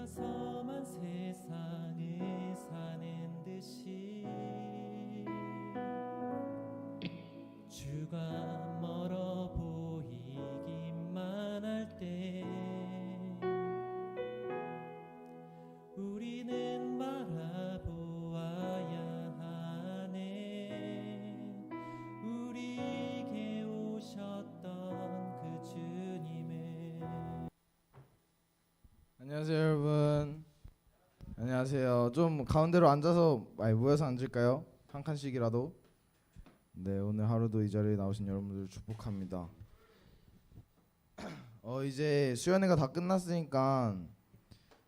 혼자서만 세상을 사는 듯이 주가 멀어 보이기만 할 때 우리는 바라보아야 하네. 우리에게 오셨던 그 주님을. 안녕하세요 여러분. 안녕하세요. 좀 가운데로 앉아서 모여서 앉을까요? 한 칸씩이라도. 네, 오늘 하루도 이 자리에 나오신 여러분들 축복합니다. 이제 수련회가 다 끝났으니까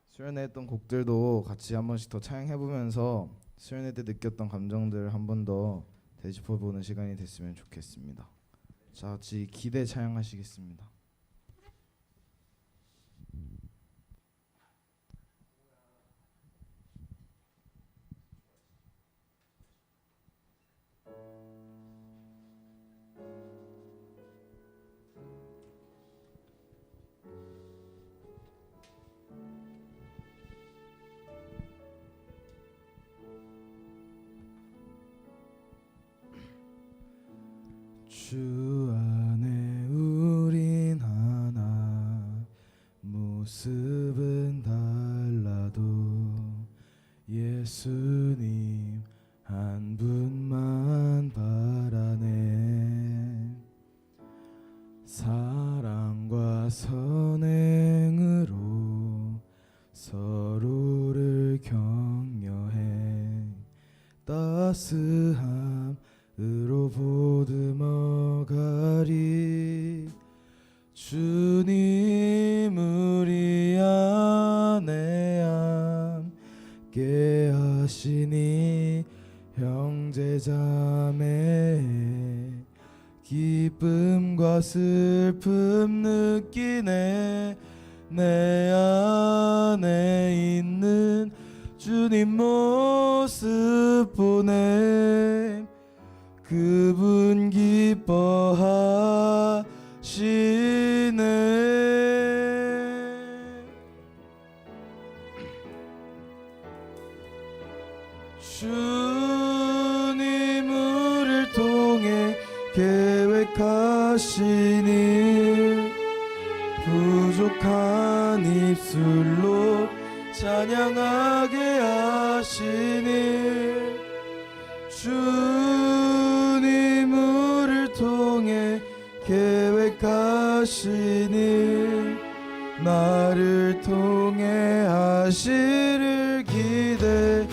수련회 했던 곡들도 같이 한 번씩 더 찬양해보면서 수련회 때 느꼈던 감정들 한 번 더 되짚어보는 시간이 됐으면 좋겠습니다. 자, 같이 기대 찬양하시겠습니다. 주 안에 우린 하나, 모습은 달라도 예수님 한 분만 바라네. 사랑과 선행으로 서로를 격려해 따스함 으로 보듬어가리. 주님 우리 안에 함께 하시니 형제자매 기쁨과 슬픔 느끼네. 내 안에 있는 주님 모습 보내. 그분 기뻐하시네. 주님 우리를 통해 계획하시니 부족한 입술로 찬양하게 하시니. 주님 우리를 통해 계획하시니 나를 통해 하시를 기대해.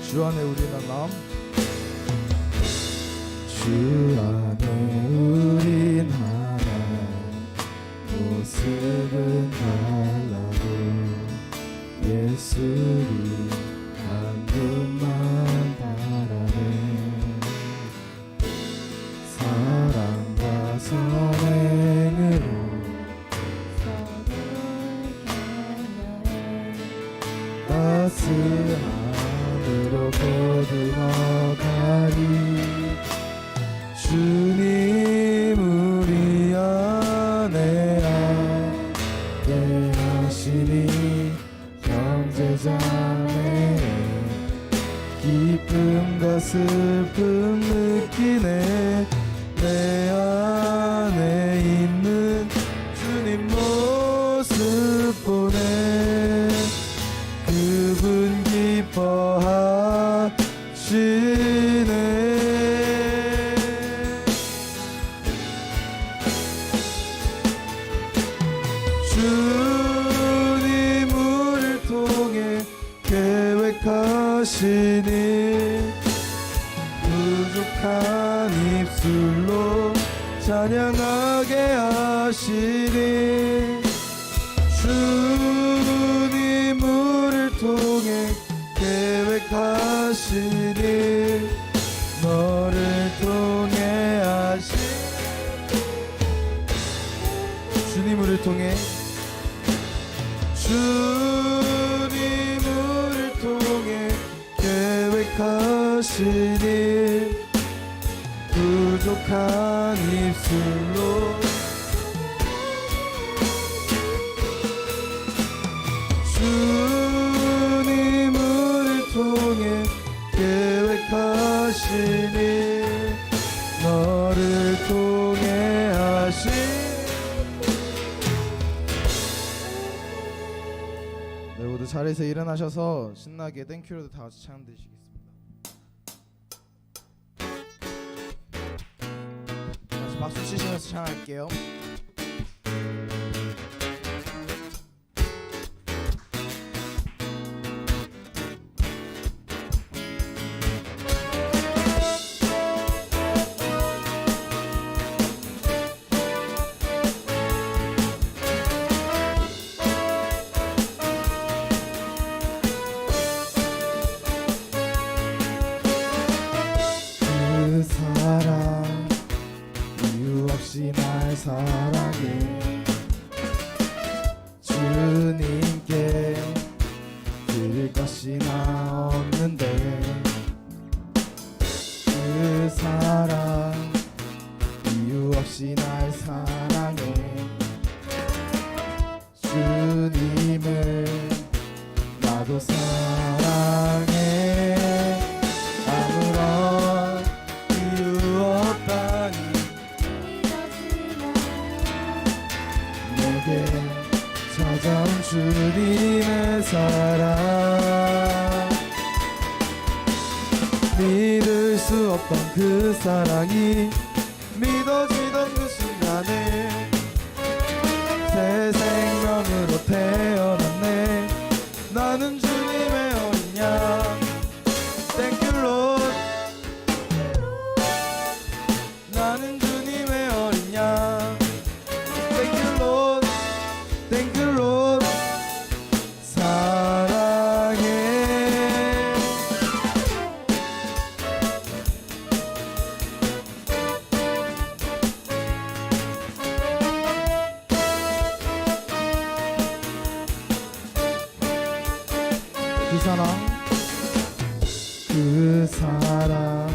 주 안에 우리는 남, 주 안에 우린 하나, 모습은 달라도 예수님 한 분만 바라네. 사랑과 선행으로 따스함으로 보듬어가리. 주님 우리 안에 함께 하시니 형제자매 기쁨과 슬픔 느끼네. 내 안에 있는 주님 모습 보내. 그분 기뻐하시네. 계획하시니 부족한 입술로 찬양하게 하시니. 주님 우리를 통해 계획하시니 너를 통해 하시니. 주님 우리를 통해 계획하시니 부족한 입술로 계획하시니 너를 통해 하신. 네, 모두 자리에서 일어나셔서 신나게 땡큐로도 다 같이 찬양 드리시겠습니다. 다시 박수 치시면서 찬양할게요. 그 사랑 이유 없이 날 사랑해 주님께 드릴 것이 나 없는데 그 사랑 이유 없이 날 사랑해 주님을 나도 사랑해 아무런 이유 없다니 내게 찾아온 주님의 사랑 믿을 수 없던 그 사랑이 믿어지던 그 순간에 새 생명으로 태어났네 나는 주님의 어린 양 Thank you Lord 나는 주님의 어린 양 Thank you Lord Thank you Lord 사랑해 그 사랑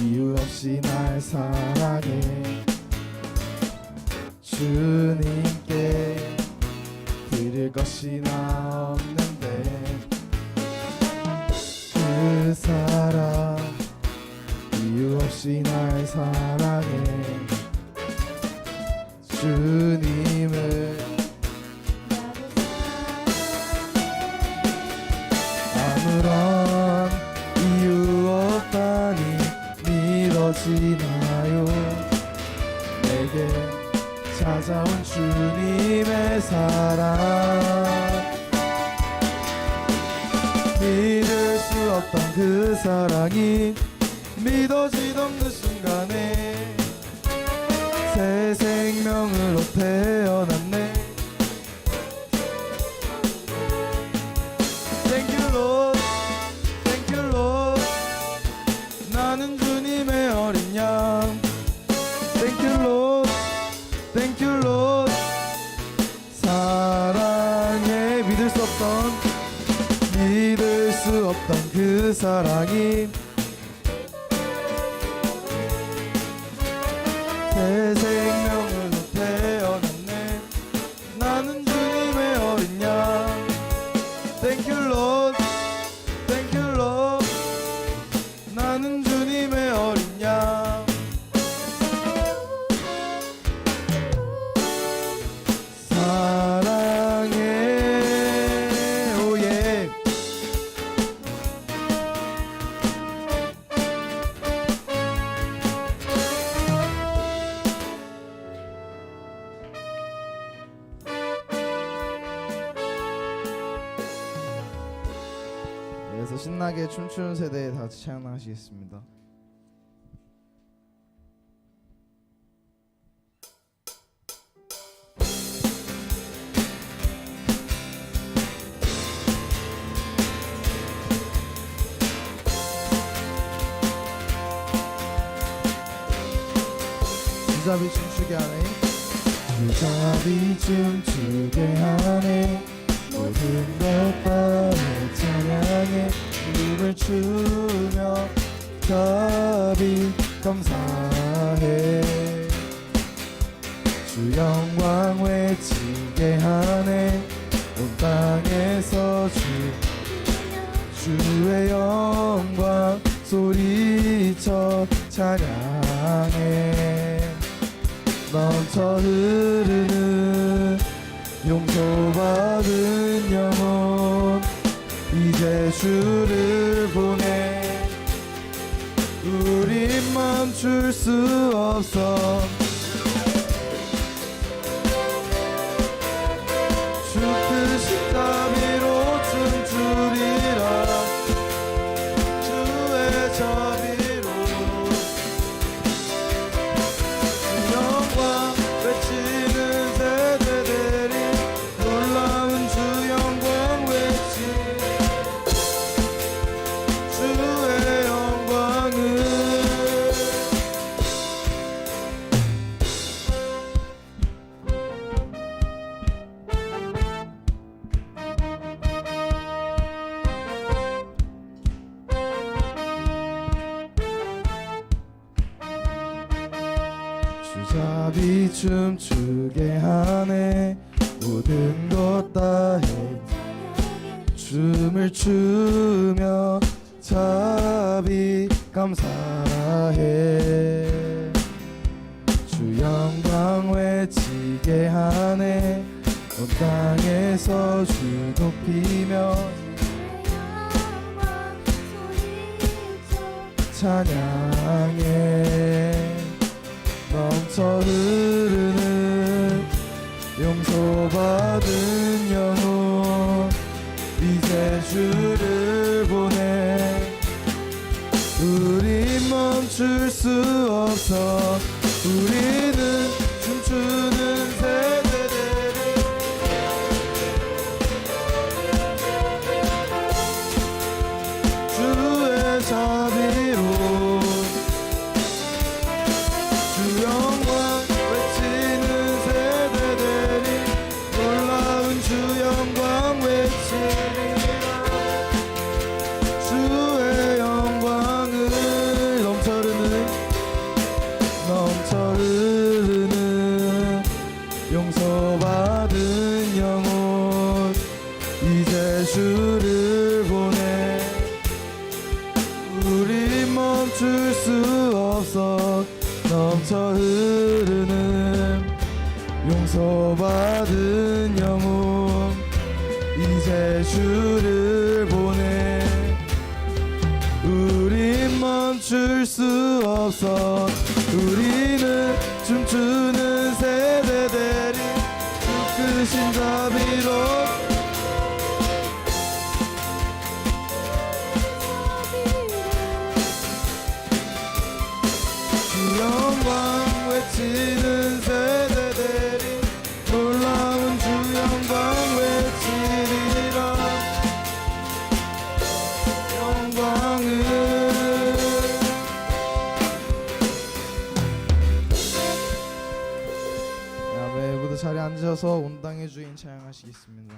이유 없이 날 사랑해 주님께 드릴 것이 나 없는데 그 사랑 이유 없이 날 사랑해 주님을 아무런 이유 없다니 믿어지나요 내게 찾아온 주님의 사랑 믿을 수 없던 그 사랑이 믿어지던 그 순간에 새 생명으로 태어났네 Thank you Lord Thank you Lord 나는 주님의 어린 양 Thank you Lord Thank you Lord 사랑해 믿을 수 없던 그 사랑이 새 생명으로 태어났네 나는 주님의 어린 양 Thank you Lord Thank you Lord 나는 주님의 어린 양 사랑해 오예 그래서 신나게 춤추는 세대에 다 같이 찬양하시겠습니다. 주잡이 춤추게 하네 주잡이 춤추게 하네 모든 것 바로 찬양해 춤을 추며 자비 감사해 주 영광 외치게 하네 온 땅에서 주의 영광 찬양해. 넘쳐 흐르는 용서받은 영혼 이제 주를 보내. 우린 멈출 수 없어. 주 뜻이 자비로 춤추리라. 주의 자비로 주 영광 외치는 세대들이 놀라운 주 영광 외치. 주의 영광을 주잡이 춤추게 하네. 모든 것 다 해. 춤을 추며 자비 감사해. 주 영광 외치게 하네. 온 땅에서 주 높이며 찬양해. 넘쳐 흐르는 용서받은 영혼 이제 주를 보내. 우리 멈출 수 없어. 우리는 춤추는 세대들이 주의 자비로 주 영광 외치는 세대들이 놀라운 주 영광 외치리라. 주의 영광을 넘쳐 흐르는 용서받은 영혼 이제 주를 보내. 우리 멈출 수 없어. 넘쳐 흐르는 용서받은 영혼 이제 주를 보내. 우린 멈출 수 없어. 우리는 춤추는 세대들이 주 크신 자비로 주 영광 외치는 세대들이 놀라운 주 영광 외치리라. 영광을 네, 모두 자리에 앉으셔서 온 땅의 주인 찬양하시겠습니다.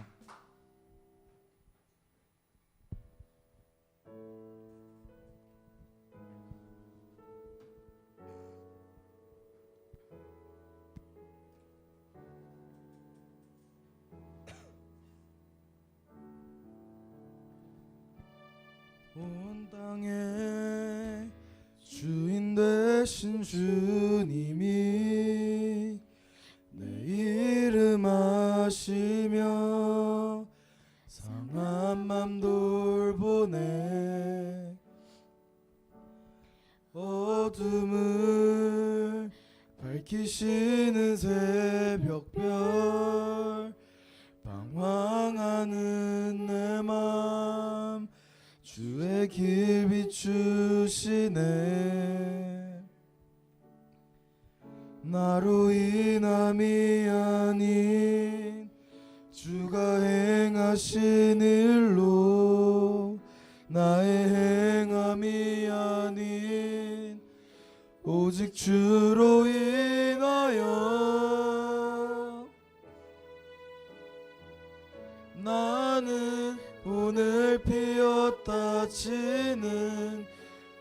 온 땅에 주인 되신 주님이 내 이름 아시며 상한 맘 돌보네. 어둠을 밝히시는 새벽별 방황하는 내 맘 주의 길 비추시네. 나로 인함이 아닌 주가 행하신 일로 나의 행함이 아닌 오직 주로 인하여 나는 오늘 피었다 지는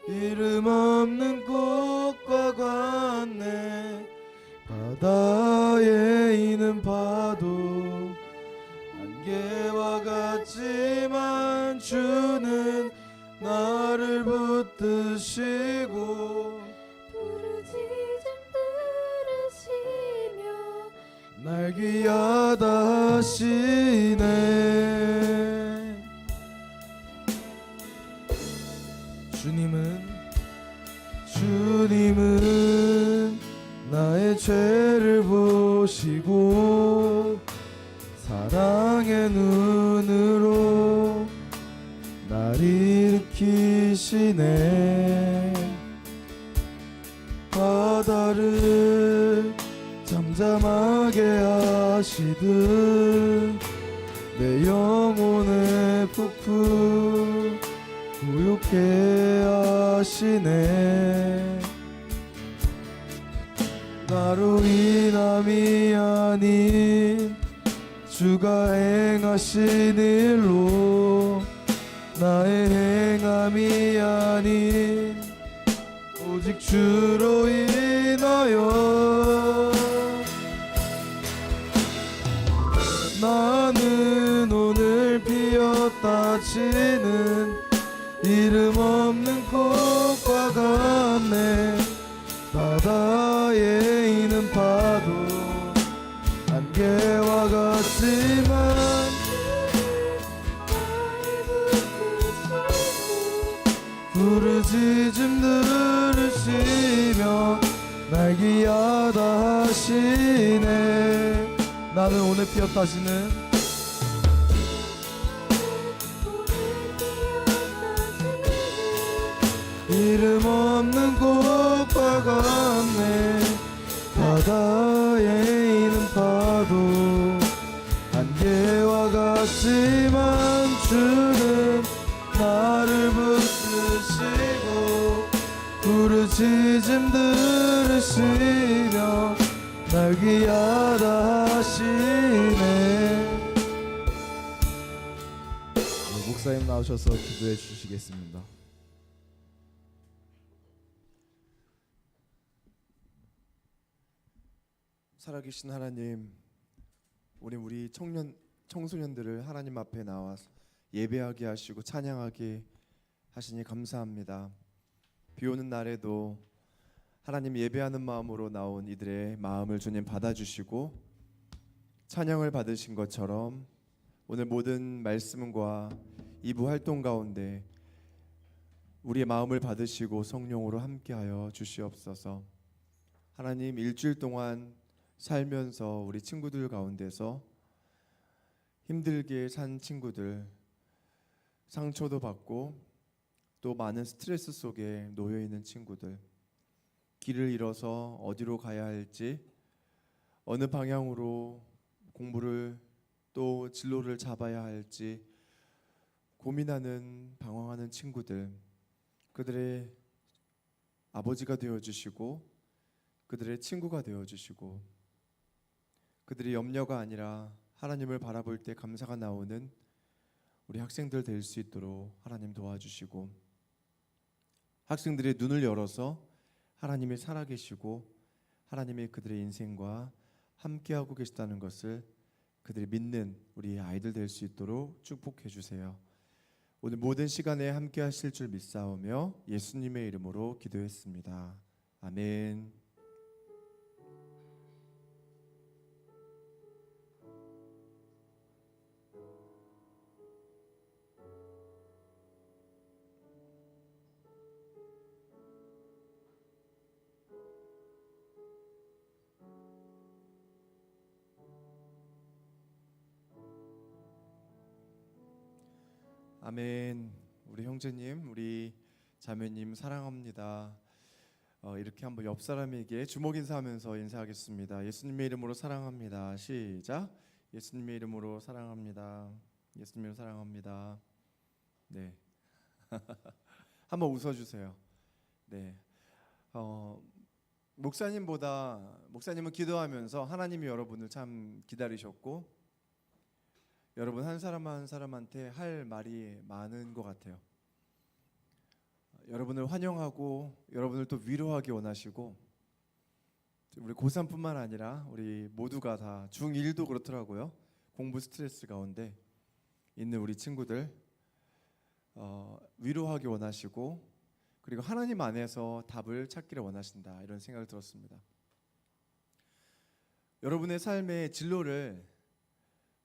이름 없는 꽃과 같네. 바다에 있는 파도 안개와 같지만 주는 나를 붙드시고 날 귀하다 하시네. 주님은 나의 죄를 보시고 사랑의 눈으로 날 일으키시네. 바다를 잠잠하게 하시듯 내 영혼의 푹푹 고요케 하시네. 나로 인함이 아닌 주가 행하신 일로 나의 행함이 아닌 오직 주로 인하여 나는 오늘 피었다 지는 이름 없는 꽃과 같네. 바다에 있는 파도 안개와 같지만 부르짖음 들으시며 날 귀하다 하시네. 나는 오늘 피었다 하시는 이름 없는 꽃과 같네. 바다에 있는 파도 안개와 같지만 주는 나를 붙드시고 부르짖음 들으시며 날 귀하다 하시네. 목사님 나오셔서 기도해 주시겠습니다. 살아계신 하나님, 우리 청소년들을 하나님 앞에 나와서 예배하게 하시고 찬양하게 하시니 감사합니다. 비오는 날에도 하나님 예배하는 마음으로 나온 이들의 마음을 주님 받아주시고 찬양을 받으신 것처럼 오늘 모든 말씀과 2부 활동 가운데 우리의 마음을 받으시고 성령으로 함께하여 주시옵소서. 하나님, 일주일 동안 살면서 우리 친구들 가운데서 힘들게 산 친구들, 상처도 받고 또 많은 스트레스 속에 놓여 있는 친구들, 길을 잃어서 어디로 가야 할지, 어느 방향으로 공부를 또 진로를 잡아야 할지 고민하는 방황하는 친구들, 그들의 아버지가 되어 주시고 그들의 친구가 되어 주시고 그들이 염려가 아니라 하나님을 바라볼 때 감사가 나오는 우리 학생들 될 수 있도록 하나님 도와주시고, 학생들의 눈을 열어서 하나님이 살아계시고 하나님이 그들의 인생과 함께하고 계시다는 것을 그들이 믿는 우리 아이들 될 수 있도록 축복해 주세요. 오늘 모든 시간에 함께 하실 줄 믿사오며 예수님의 이름으로 기도했습니다. 아멘. 아멘. 우리 형제님, 우리 자매님 사랑합니다. 이렇게 한번 옆 사람에게 주먹 인사하면서 인사하겠습니다. 예수님의 이름으로 사랑합니다. 시작. 예수님의 이름으로 사랑합니다. 예수님을 사랑합니다. 네. 한번 웃어주세요. 네. 목사님은 기도하면서 하나님이 여러분을 참 기다리셨고, 여러분 한 사람 한 사람한테 할 말이 많은 것 같아요. 여러분을 환영하고 여러분을 또 위로하기 원하시고, 우리 고3뿐만 아니라 우리 모두가 다 중1도 그렇더라고요. 공부 스트레스 가운데 있는 우리 친구들 위로하기 원하시고, 그리고 하나님 안에서 답을 찾기를 원하신다, 이런 생각을 들었습니다. 여러분의 삶의 진로를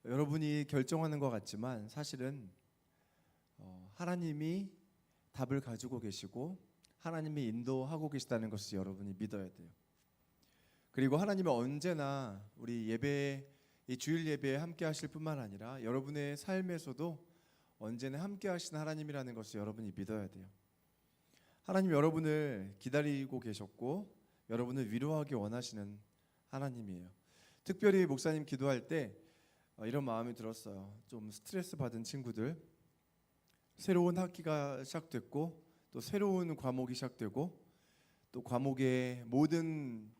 여러분이 결정하는 것 같지만 사실은 하나님이 답을 가지고 계시고 하나님이 인도하고 계시다는 것을 여러분이 믿어야 돼요. 그리고 하나님은 언제나 우리 예배, 이 주일 예배에 함께 하실 뿐만 아니라 여러분의 삶에서도 언제나 함께 하시는 하나님이라는 것을 여러분이 믿어야 돼요. 하나님 여러분을 기다리고 계셨고 여러분을 위로하기 원하시는 하나님이에요. 특별히 목사님 기도할 때 이런 마음이 들었어요. 좀 스트레스 받은 친구들, 새로운 학기가 시작됐고 또 새로운 과목이 시작되고 또 과목의 모든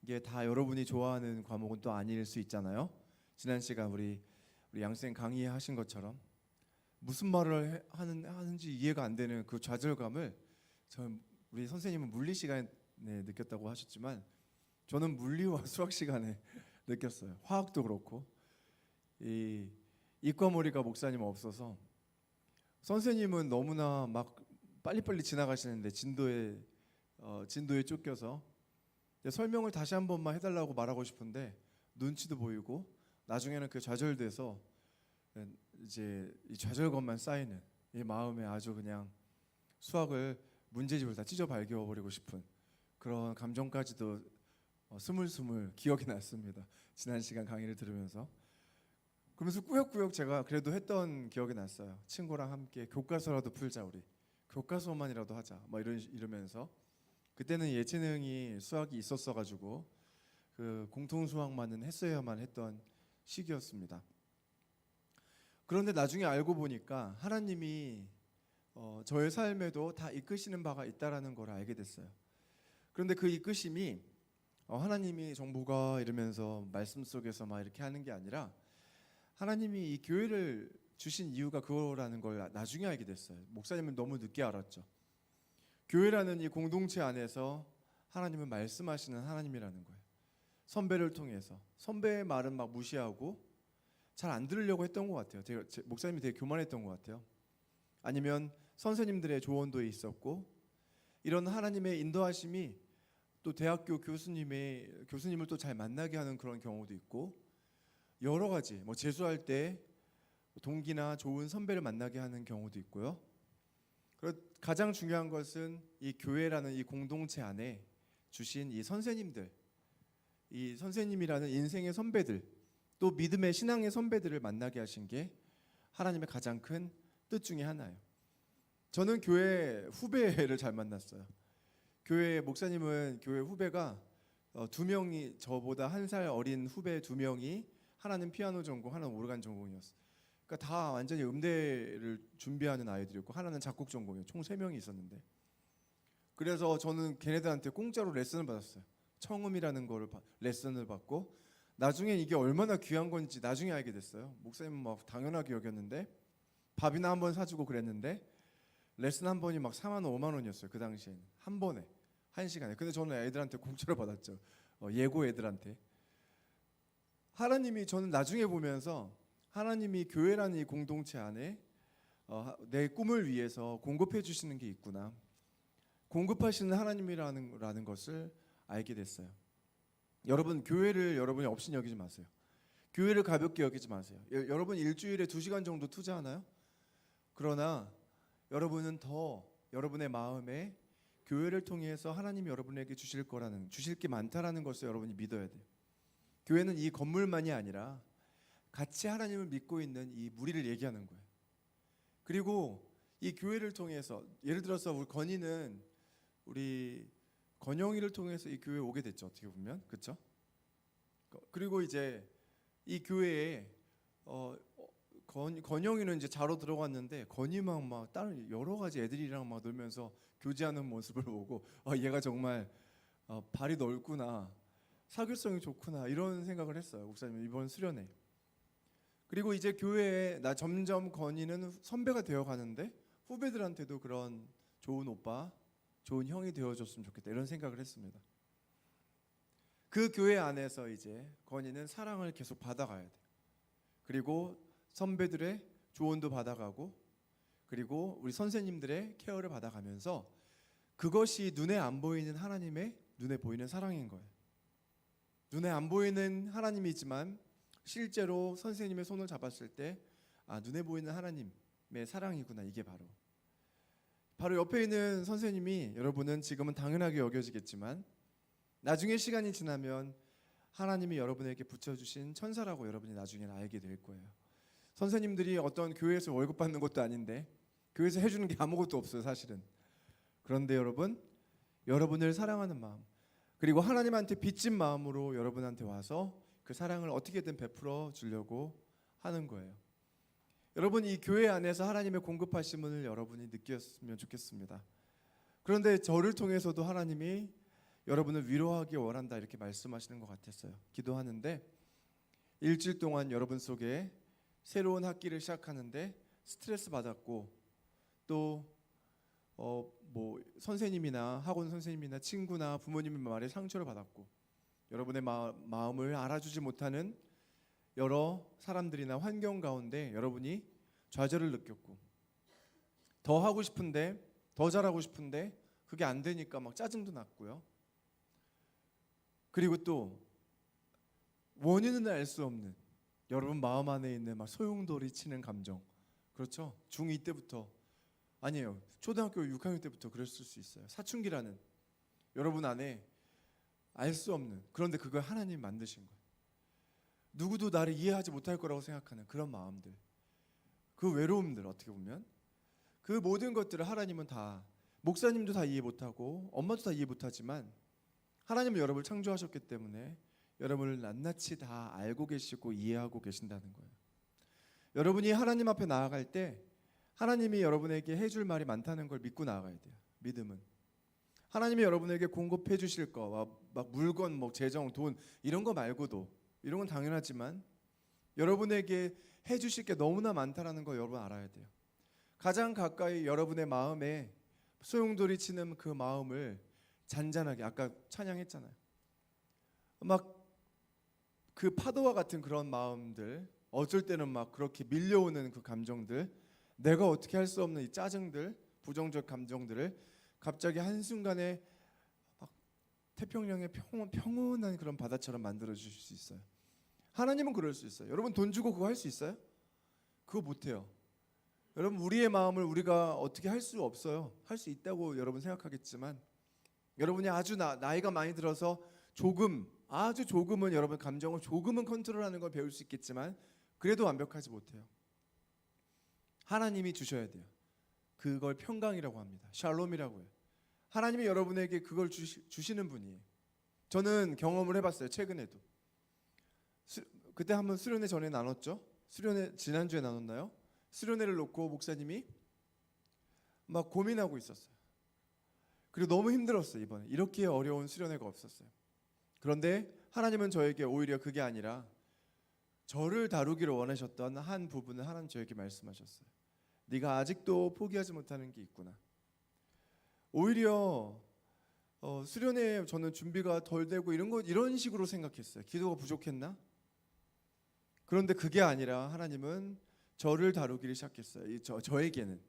게 다 여러분이 좋아하는 과목은 또 아닐 수 있잖아요. 지난 시간 우리 양쌤 강의하신 것처럼 무슨 말을 하는지 이해가 안 되는 그 좌절감을 우리 선생님은 물리 시간에 느꼈다고 하셨지만 저는 물리와 수학 시간에 느꼈어요. 화학도 그렇고 이 이과머리가 목사님 없어서 선생님은 너무나 막 빨리빨리 지나가시는데 진도에 쫓겨서 설명을 다시 한 번만 해달라고 말하고 싶은데 눈치도 보이고 나중에는 그 좌절돼서 이제 이 좌절감만 쌓이는 이 마음에 아주 그냥 수학을 문제집을 다 찢어 발겨버리고 싶은 그런 감정까지도 스물스물 기억이 났습니다. 지난 시간 강의를 들으면서 그러면서 꾸역꾸역 제가 그래도 했던 기억이 났어요. 친구랑 함께 교과서라도 풀자 우리 교과서만이라도 하자 막 이러면서 그때는 예체능이 수학이 있었어가지고 그 공통 수학만은 했어야만 했던 시기였습니다. 그런데 나중에 알고 보니까 하나님이 저의 삶에도 다 이끄시는 바가 있다라는 걸 알게 됐어요. 그런데 그 이끄심이 하나님이 정보가 이러면서 말씀 속에서 막 이렇게 하는 게 아니라 하나님이 이 교회를 주신 이유가 그거라는 걸 나중에 알게 됐어요. 목사님은 너무 늦게 알았죠. 교회라는 이 공동체 안에서 하나님은 말씀하시는 하나님이라는 거예요. 선배를 통해서 선배의 말은 막 무시하고 잘 안 들으려고 했던 것 같아요. 목사님이 되게 교만했던 것 같아요. 아니면 선생님들의 조언도 있었고 이런 하나님의 인도하심이 또 대학교 교수님을 또 잘 만나게 하는 그런 경우도 있고 여러 가지 뭐 재수할 때 동기나 좋은 선배를 만나게 하는 경우도 있고요. 가장 중요한 것은 이 교회라는 이 공동체 안에 주신 이 선생님들, 이 선생님이라는 인생의 선배들, 또 믿음의 신앙의 선배들을 만나게 하신 게 하나님의 가장 큰 뜻 중에 하나예요. 저는 교회 후배를 잘 만났어요. 교회 목사님은 교회 후배가 두 명이 저보다 한 살 어린 후배 두 명이 하나는 피아노 전공, 하나는 오르간 전공이었어요. 그러니까 다 완전히 음대를 준비하는 아이들이었고 하나는 작곡 전공이에요. 총 3명이 있었는데 그래서 저는 걔네들한테 공짜로 레슨을 받았어요. 청음이라는 거를 레슨을 받고 나중에 이게 얼마나 귀한 건지 나중에 알게 됐어요. 목사님은 막 당연하게 여겼는데 밥이나 한번 사주고 그랬는데 레슨 한 번이 막 4만 원, 5만 원이었어요. 그 당시에는 한 번에 1시간에. 근데 저는 애들한테 공짜로 받았죠. 예고 애들한테. 하나님이 저는 나중에 보면서 하나님이 교회라는 이 공동체 안에 내 꿈을 위해서 공급해 주시는 게 있구나. 공급하시는 하나님이라는 것을 알게 됐어요. 여러분 교회를 여러분이 없이 여기지 마세요. 교회를 가볍게 여기지 마세요. 여러분 일주일에 2시간 정도 투자하나요? 그러나 여러분은 더 여러분의 마음에 교회를 통해서 하나님이 여러분에게 주실 게 많다라는 것을 여러분이 믿어야 돼요. 교회는 이 건물만이 아니라 같이 하나님을 믿고 있는 이 무리를 얘기하는 거예요. 그리고 이 교회를 통해서 예를 들어서 우리 건이는 우리 건영이를 통해서 이 교회에 오게 됐죠. 어떻게 보면 그렇죠? 그리고 이제 이 교회에 건영이는 이제 자로 들어갔는데 건이만 막 다른 여러 가지 애들이랑 막 놀면서 교제하는 모습을 보고 얘가 정말 발이 넓구나, 사교성이 좋구나 이런 생각을 했어요. 목사님 이번 수련회. 그리고 이제 교회에 점점 건이는 선배가 되어 가는데 후배들한테도 그런 좋은 오빠, 좋은 형이 되어줬으면 좋겠다 이런 생각을 했습니다. 그 교회 안에서 이제 건이는 사랑을 계속 받아가야 돼. 그리고 선배들의 조언도 받아가고 그리고 우리 선생님들의 케어를 받아가면서 그것이 눈에 안 보이는 하나님의 눈에 보이는 사랑인 거예요. 눈에 안 보이는 하나님이지만 실제로 선생님의 손을 잡았을 때 눈에 보이는 하나님의 사랑이구나. 이게 바로 옆에 있는 선생님이 여러분은 지금은 당연하게 여겨지겠지만 나중에 시간이 지나면 하나님이 여러분에게 붙여주신 천사라고 여러분이 나중에 알게 될 거예요. 선생님들이 어떤 교회에서 월급 받는 것도 아닌데 교회에서 해주는 게 아무것도 없어요, 사실은. 그런데 여러분을 사랑하는 마음, 그리고 하나님한테 빚진 마음으로 여러분한테 와서 그 사랑을 어떻게든 베풀어 주려고 하는 거예요. 여러분, 이 교회 안에서 하나님의 공급하심을 여러분이 느꼈으면 좋겠습니다. 그런데 저를 통해서도 하나님이 여러분을 위로하기 원한다 이렇게 말씀하시는 것 같았어요. 기도하는데 일주일 동안 여러분 속에 새로운 학기를 시작하는데 스트레스 받았고 또 선생님이나 학원 선생님이나 친구나 부모님의 말에 상처를 받았고 여러분의 마음을 알아주지 못하는 여러 사람들이나 환경 가운데 여러분이 좌절을 느꼈고 더 하고 싶은데 더 잘하고 싶은데 그게 안 되니까 막 짜증도 났고요. 그리고 또 원인은 알 수 없는 여러분 마음 안에 있는 막 소용돌이 치는 감정, 그렇죠? 중2 때부터 아니에요. 초등학교 6학년 때부터 그랬을 수 있어요. 사춘기라는 여러분 안에 알 수 없는, 그런데 그걸 하나님 만드신 거예요. 누구도 나를 이해하지 못할 거라고 생각하는 그런 마음들, 그 외로움들, 어떻게 보면 그 모든 것들을 하나님은 다, 목사님도 다 이해 못하고 엄마도 다 이해 못하지만 하나님은 여러분을 창조하셨기 때문에 여러분을 낱낱이 다 알고 계시고 이해하고 계신다는 거예요. 여러분이 하나님 앞에 나아갈 때 하나님이 여러분에게 해줄 말이 많다는 걸 믿고 나아가야 돼요. 믿음은 하나님이 여러분에게 공급해 주실 거, 막 물건, 재정, 돈 이런 거 말고도, 이런 건 당연하지만 여러분에게 해 주실 게 너무나 많다라는 거 여러분 알아야 돼요. 가장 가까이 여러분의 마음에 소용돌이 치는 그 마음을 잔잔하게, 아까 찬양했잖아요. 막 그 파도와 같은 그런 마음들, 어쩔 때는 막 그렇게 밀려오는 그 감정들, 내가 어떻게 할 수 없는 이 짜증들, 부정적 감정들을 갑자기 한순간에 막 태평양의 평온한 그런 바다처럼 만들어 주실 수 있어요. 하나님은 그럴 수 있어요. 여러분 돈 주고 그거 할 수 있어요? 그거 못해요. 여러분 우리의 마음을 우리가 어떻게 할 수 없어요. 할 수 있다고 여러분 생각하겠지만 여러분이 아주 나이가 많이 들어서 아주 조금은 여러분 감정을 조금은 컨트롤하는 걸 배울 수 있겠지만 그래도 완벽하지 못해요. 하나님이 주셔야 돼요. 그걸 평강이라고 합니다. 샬롬이라고 해요. 하나님이 여러분에게 그걸 주시는 분이에요. 저는 경험을 해봤어요. 최근에도. 그때 한번 수련회 전에 나눴죠. 수련회 지난주에 나눴나요? 수련회를 놓고 목사님이 막 고민하고 있었어요. 그리고 너무 힘들었어요. 이번에 이렇게 어려운 수련회가 없었어요. 그런데 하나님은 저에게 오히려 그게 아니라 저를 다루기를 원하셨던 한 부분을 하나님 저에게 말씀하셨어요. 네가 아직도 포기하지 못하는 게 있구나. 오히려 수련회 저는 준비가 덜 되고 이런 식으로 생각했어요. 기도가 부족했나? 그런데 그게 아니라 하나님은 저를 다루기를 시작했어요. 저에게는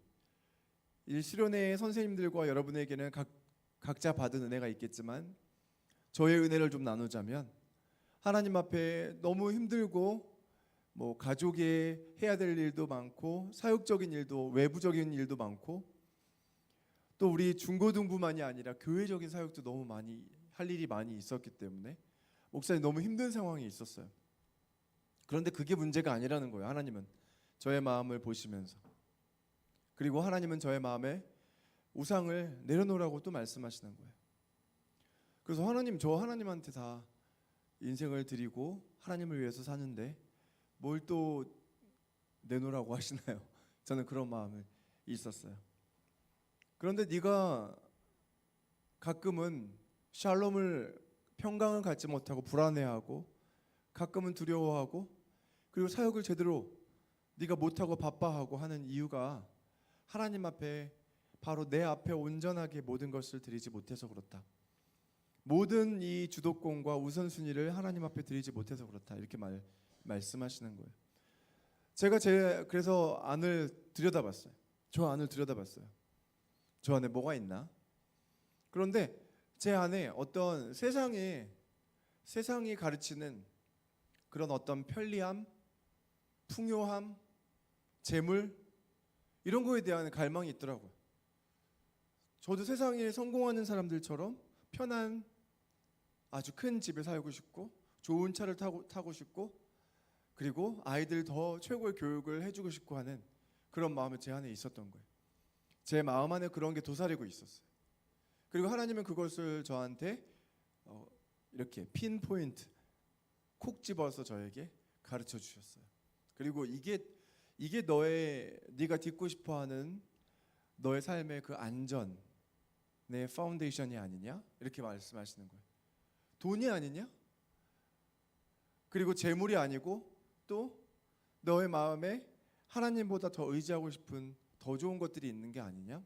이 수련회 선생님들과 여러분에게는 각자 받은 은혜가 있겠지만 저의 은혜를 좀 나누자면 하나님 앞에 너무 힘들고 가족에 해야 될 일도 많고 사역적인 일도 외부적인 일도 많고 또 우리 중고등부만이 아니라 교회적인 사역도 너무 많이 할 일이 많이 있었기 때문에 목사님 너무 힘든 상황이 있었어요. 그런데 그게 문제가 아니라는 거예요. 하나님은 저의 마음을 보시면서, 그리고 하나님은 저의 마음에 우상을 내려놓으라고 또 말씀하시는 거예요. 그래서 저 하나님한테 다 인생을 드리고 하나님을 위해서 사는데 뭘 또 내놓으라고 하시나요? 저는 그런 마음이 있었어요. 그런데 네가 가끔은 샬롬을, 평강을 갖지 못하고 불안해하고 가끔은 두려워하고 그리고 사역을 제대로 네가 못하고 바빠하고 하는 이유가 하나님 앞에, 바로 내 앞에 온전하게 모든 것을 드리지 못해서 그렇다. 모든 이 주도권과 우선순위를 하나님 앞에 드리지 못해서 그렇다. 이렇게 말씀하시는 거예요. 제가 그래서 안을 들여다봤어요. 저 안을 들여다봤어요. 저 안에 뭐가 있나? 그런데 제 안에 어떤 세상에 세상이 가르치는 그런 어떤 편리함, 풍요함, 재물 이런 거에 대한 갈망이 있더라고요. 저도 세상에 성공하는 사람들처럼 편한 아주 큰 집에 살고 싶고 좋은 차를 타고 싶고 그리고 아이들 더 최고의 교육을 해주고 싶고 하는 그런 마음이 제 안에 있었던 거예요. 제 마음 안에 그런 게 도사리고 있었어요. 그리고 하나님은 그것을 저한테 이렇게 핀포인트 콕 집어서 저에게 가르쳐 주셨어요. 그리고 이게 네가 딛고 싶어하는 너의 삶의 그 안전, 내 파운데이션이 아니냐? 이렇게 말씀하시는 거예요. 돈이 아니냐? 그리고 재물이 아니고 또 너의 마음에 하나님보다 더 의지하고 싶은 더 좋은 것들이 있는 게 아니냐?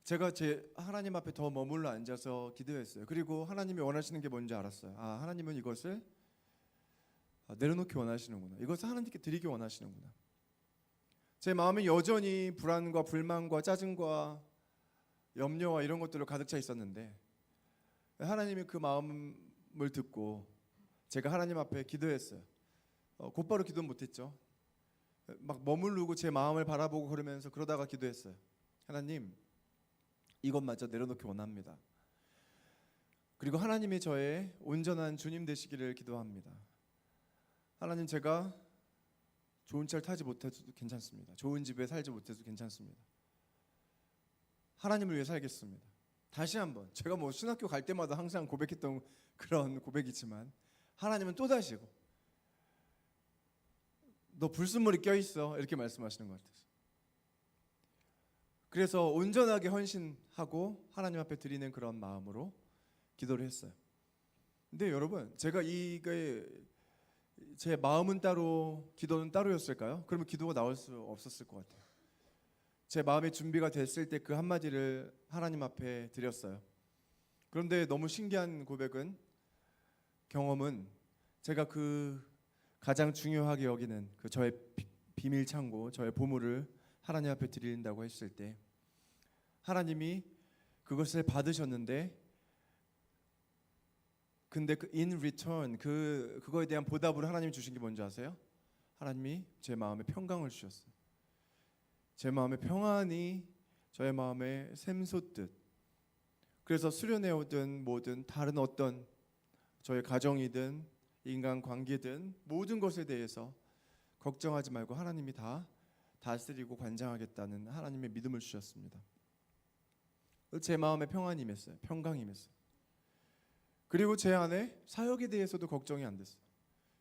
제가 제 하나님 앞에 더 머물러 앉아서 기도했어요. 그리고 하나님이 원하시는 게 뭔지 알았어요. 아, 하나님은 이것을 내려놓기 원하시는구나. 이것을 하나님께 드리기 원하시는구나. 제 마음에 여전히 불안과 불만과 짜증과 염려와 이런 것들로 가득 차 있었는데 하나님이 그 마음을 듣고 제가 하나님 앞에 기도했어요. 곧바로 기도는 못했죠. 막 머무르고 제 마음을 바라보고 그러면서 그러다가 기도했어요. 하나님, 이것마저 내려놓기 원합니다. 그리고 하나님이 저의 온전한 주님 되시기를 기도합니다. 하나님, 제가 좋은 차를 타지 못해도 괜찮습니다. 좋은 집에 살지 못해도 괜찮습니다. 하나님을 위해 살겠습니다. 다시 한번 제가 뭐 신학교 갈 때마다 항상 고백했던 그런 고백이지만 하나님은 또다시고 너 불순물이 껴있어 이렇게 말씀하시는 것 같아서 그래서 온전하게 헌신하고 하나님 앞에 드리는 그런 마음으로 기도를 했어요. 근데 여러분, 제가 이게 제 마음은 따로 기도는 따로였을까요? 그러면 기도가 나올 수 없었을 것 같아요. 제 마음의 준비가 됐을 때 그 한마디를 하나님 앞에 드렸어요. 그런데 너무 신기한 경험은 제가 그 가장 중요하게 여기는 그 저의 비밀 창고, 저의 보물을 하나님 앞에 드린다고 했을 때 하나님이 그것을 받으셨는데 근데 그 in return 그거에 대한 보답으로 하나님이 주신 게 뭔지 아세요? 하나님이 제 마음에 평강을 주셨어요. 제 마음에 평안이 저의 마음에 샘솟듯 그래서 수련해오든 뭐든 다른 어떤 저의 가정이든 인간관계든 모든 것에 대해서 걱정하지 말고 하나님이 다 다스리고 관장하겠다는 하나님의 믿음을 주셨습니다. 제 마음에 평안이 임했어요. 평강이 임했어요. 그리고 제 안에 사역에 대해서도 걱정이 안 됐어요.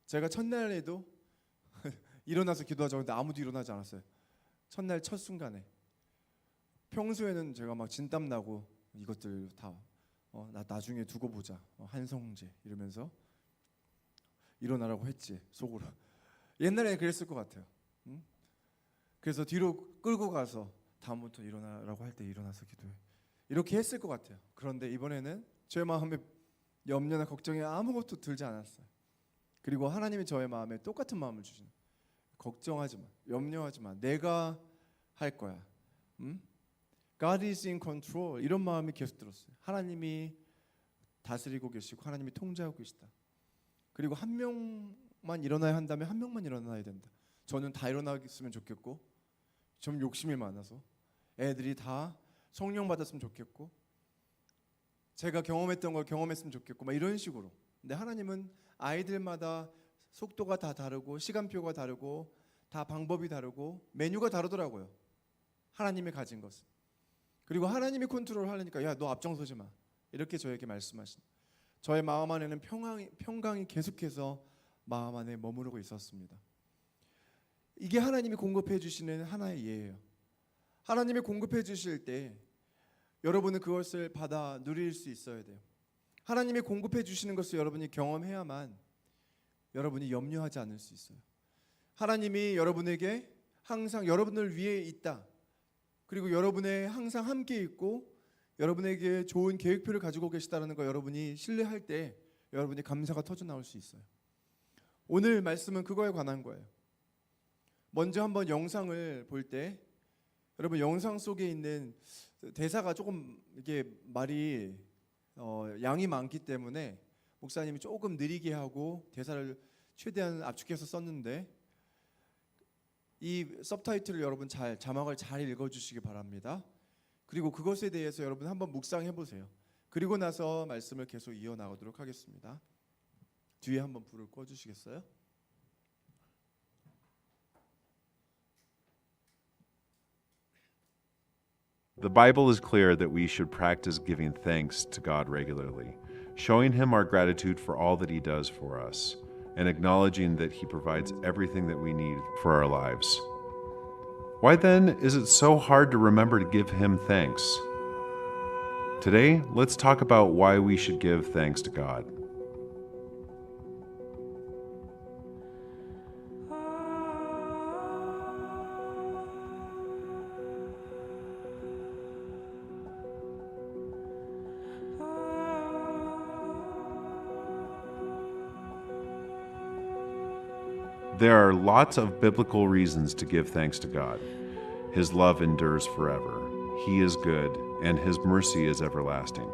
제가 첫날에도 일어나서 기도하자고 했는데 아무도 일어나지 않았어요. 첫날 첫 순간에 평소에는 제가 막 진땀 나고 이것들 다 나 나중에 두고 보자 한성재 이러면서 일어나라고 했지 속으로. 옛날에 그랬을 것 같아요. 응? 그래서 뒤로 끌고 가서 다음부터 일어나라고 할 때 일어나서 기도해 이렇게 했을 것 같아요. 그런데 이번에는 제 마음에 염려나 걱정이 아무것도 들지 않았어요. 그리고 하나님이 저의 마음에 똑같은 마음을 주시는 걱정하지 마, 염려하지 마, 내가 할 거야. 응? God is in control 이런 마음이 계속 들었어요. 하나님이 다스리고 계시고 하나님이 통제하고 계시다. 그리고 한 명만 일어나야 한다면 한 명만 일어나야 된다. 저는 다 일어나겠으면 좋겠고 좀 욕심이 많아서 애들이 다 성령 받았으면 좋겠고 제가 경험했던 걸 경험했으면 좋겠고 막 이런 식으로. 근데 하나님은 아이들마다 속도가 다 다르고 시간표가 다르고 다 방법이 다르고 메뉴가 다르더라고요. 하나님이 가진 것은. 그리고 하나님이 컨트롤 하려니까 야, 너 앞장서지 마 이렇게 저에게 말씀하신. 저의 마음 안에는 평강이 계속해서 마음 안에 머무르고 있었습니다. 이게 하나님이 공급해 주시는 하나의 예예요. 하나님이 공급해 주실 때 여러분은 그것을 받아 누릴 수 있어야 돼요. 하나님이 공급해 주시는 것을 여러분이 경험해야만 여러분이 염려하지 않을 수 있어요. 하나님이 여러분에게 항상 여러분을 위해 있다. 그리고 여러분의 항상 함께 있고 여러분에게 좋은 계획표를 가지고 계시다는 거 여러분이 신뢰할 때 여러분이 감사가 터져 나올 수 있어요. 오늘 말씀은 그거에 관한 거예요. 먼저 한번 영상을 볼 때 여러분 영상 속에 있는 대사가 조금 이게 말이 양이 많기 때문에 목사님이 조금 느리게 하고 대사를 최대한 압축해서 썼는데 이 서브타이틀을 여러분 자막을 잘 읽어주시기 바랍니다. 그리고 그것에 대해서 여러분 한번 묵상해 보세요. 그리고 나서 말씀을 계속 이어나가도록 하겠습니다. 뒤에 한번 불을 꺼주시겠어요? The Bible is clear that we should practice giving thanks to God regularly, showing Him our gratitude for all that He does for us, and acknowledging that He provides everything that we need for our lives. Why then is it so hard to remember to give Him thanks? Today, let's talk about why we should give thanks to God. There are lots of biblical reasons to give thanks to God. His love endures forever. He is good, and His mercy is everlasting.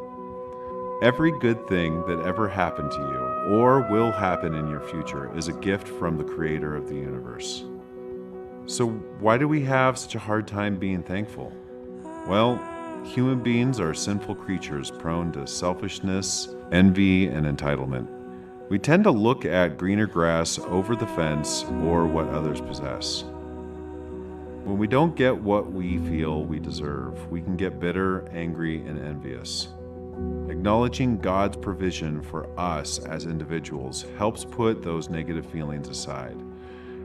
Every good thing that ever happened to you or will happen in your future is a gift from the Creator of the universe. So why do we have such a hard time being thankful? Well, human beings are sinful creatures prone to selfishness, envy, and entitlement. We tend to look at greener grass over the fence or what others possess. When we don't get what we feel we deserve, we can get bitter, angry, and envious. Acknowledging God's provision for us as individuals helps put those negative feelings aside.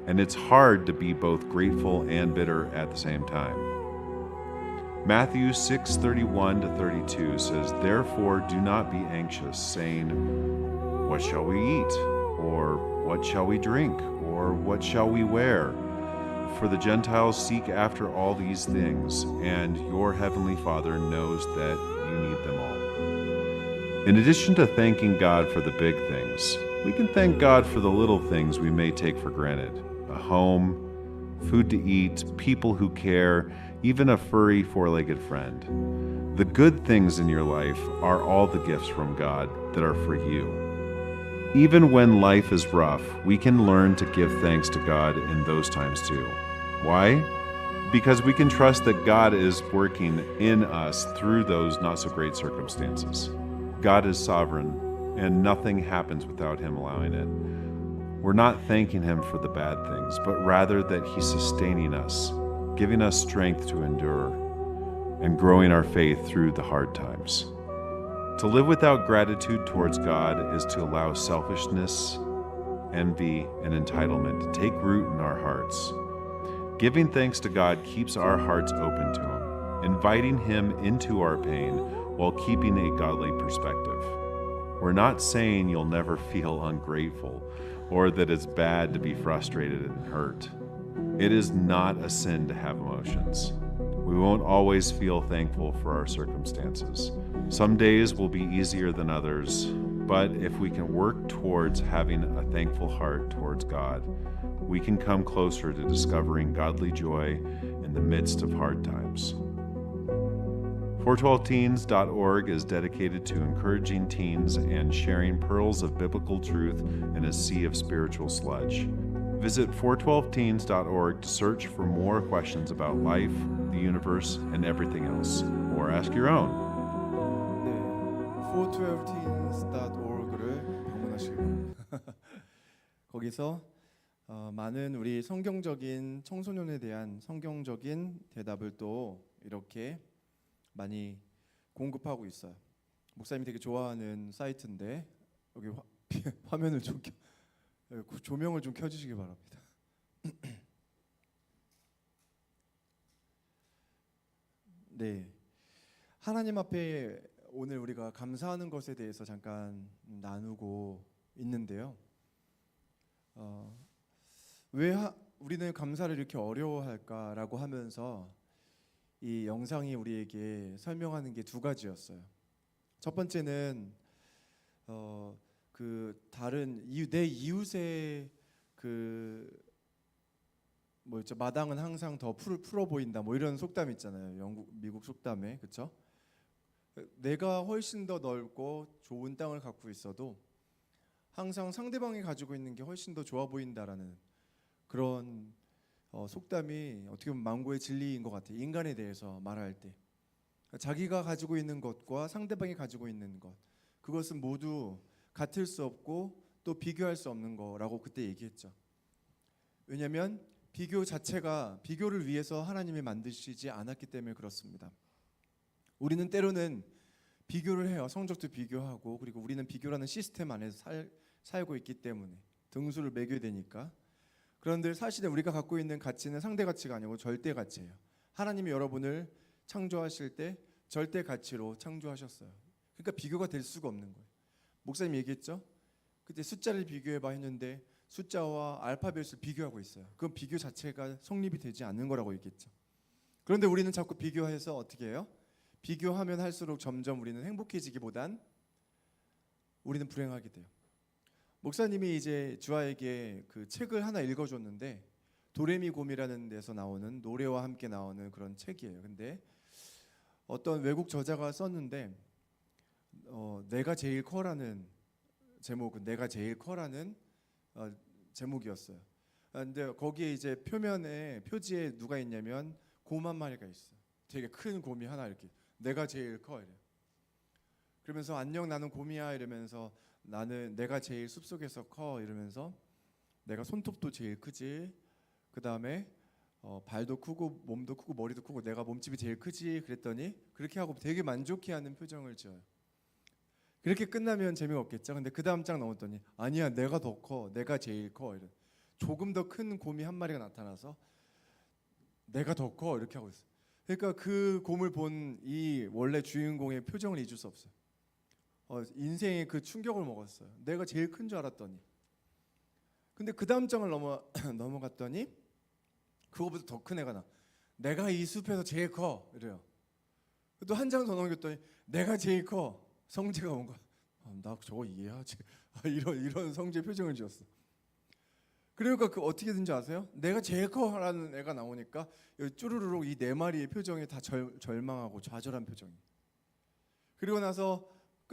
And it's hard to be both grateful and bitter at the same time. Matthew 6:31 to 32 says, "Therefore do not be anxious, saying, 'What shall we eat?' Or 'What shall we drink?' Or 'What shall we wear?' For the Gentiles seek after all these things, and your heavenly Father knows that you need them all." In addition to thanking God for the big things, we can thank God for the little things we may take for granted: a home, food to eat, people who care, even a furry four-legged friend. The good things in your life are all the gifts from God that are for you. Even when life is rough, we can learn to give thanks to God in those times too. Why? Because we can trust that God is working in us through those not so great circumstances. God is sovereign, and nothing happens without Him allowing it. We're not thanking Him for the bad things, but rather that He's sustaining us, giving us strength to endure, and growing our faith through the hard times. To live without gratitude towards God is to allow selfishness, envy, and entitlement to take root in our hearts. Giving thanks to God keeps our hearts open to Him, inviting Him into our pain while keeping a godly perspective. We're not saying you'll never feel ungrateful or that it's bad to be frustrated and hurt. It is not a sin to have emotions. We won't always feel thankful for our circumstances. Some days will be easier than others, but if we can work towards having a thankful heart towards God, we can come closer to discovering godly joy in the midst of hard times. 412teens.org is dedicated to encouraging teens and sharing pearls of biblical truth in a sea of spiritual sludge. Visit 412teens.org to search for more questions about life, the universe, and everything else, or ask your own. 네, 412teens.org를 방문하시기 바랍니다. 거기서 많은 우리 성경적인 청소년에 대한 성경적인 대답을 또 이렇게 많이 공급하고 있어요. 목사님이 되게 좋아하는 사이트인데 여기 화면을 좀 조명을 좀 켜주시기 바랍니다. 네, 하나님 앞에 오늘 우리가 감사하는 것에 대해서 잠깐 나누고 있는데요. 왜 우리는 감사를 이렇게 어려워할까라고 하면서 이 영상이 우리에게 설명하는 게 두 가지였어요. 첫 번째는 그 다른 내 이웃의 그 뭐였죠? 마당은 항상 더 풀어 보인다. 뭐 이런 속담 있잖아요. 미국 속담에, 그렇죠? 내가 훨씬 더 넓고 좋은 땅을 갖고 있어도 항상 상대방이 가지고 있는 게 훨씬 더 좋아 보인다라는 그런 속담이 어떻게 보면 망고의 진리인 것 같아요. 인간에 대해서 말할 때 자기가 가지고 있는 것과 상대방이 가지고 있는 것, 그것은 모두 같을 수 없고 또 비교할 수 없는 거라고 그때 얘기했죠. 왜냐하면 비교 자체가 비교를 위해서 하나님이 만드시지 않았기 때문에 그렇습니다. 우리는 때로는 비교를 해요. 성적도 비교하고, 그리고 우리는 비교라는 시스템 안에서 살고 있기 때문에 등수를 매겨야 되니까. 그런데 사실은 우리가 갖고 있는 가치는 상대 가치가 아니고 절대 가치예요. 하나님이 여러분을 창조하실 때 절대 가치로 창조하셨어요. 그러니까 비교가 될 수가 없는 거예요. 목사님 얘기했죠? 그때 숫자를 비교해봐 했는데 숫자와 알파벳을 비교하고 있어요. 그건 비교 자체가 성립이 되지 않는 거라고 얘기했죠. 그런데 우리는 자꾸 비교해서 어떻게 해요? 비교하면 할수록 점점 우리는 행복해지기보단 우리는 불행하게 돼요. 목사님이 이제 주아에게 그 책을 하나 읽어줬는데 도레미곰이라는 데서 나오는 노래와 함께 나오는 그런 책이에요. 근데 어떤 외국 저자가 썼는데 내가 제일 커라는 제목은 내가 제일 커라는 제목이었어요. 근데 거기에 이제 표면에 표지에 누가 있냐면 곰 한 마리가 있어. 되게 큰 곰이 하나 이렇게 내가 제일 커 이래. 그러면서 안녕 나는 곰이야 이러면서 나는 내가 제일 숲속에서 커 이러면서 내가 손톱도 제일 크지. 그 다음에 발도 크고 몸도 크고 머리도 크고 내가 몸집이 제일 크지 그랬더니 그렇게 하고 되게 만족해하는 표정을 지어요. 그렇게 끝나면 재미가 없겠죠. 근데 그 다음 장 넘었더니 아니야 내가 더 커 내가 제일 커 이래. 조금 더 큰 곰이 한 마리가 나타나서 내가 더 커 이렇게 하고 있어요. 그러니까 그 곰을 본 이 원래 주인공의 표정을 잊을 수 없어요. 인생의 그 충격을 먹었어요. 내가 제일 큰 줄 알았더니. 근데 그 다음 장을 넘어갔더니 그거보다 더 큰 애가 나. 내가 이 숲에서 제일 커 이래요. 또 한 장 더 넘겼더니 내가 제일 커. 성재가 뭔가 나 저거 이해하지. 이런 성재 표정을 지었어. 그러니까 그 어떻게 된지 아세요? 내가 제일 커라는 애가 나오니까 여기 쭈루루룩 이 네 마리의 표정이 다 절망하고 좌절한 표정이. 그리고 나서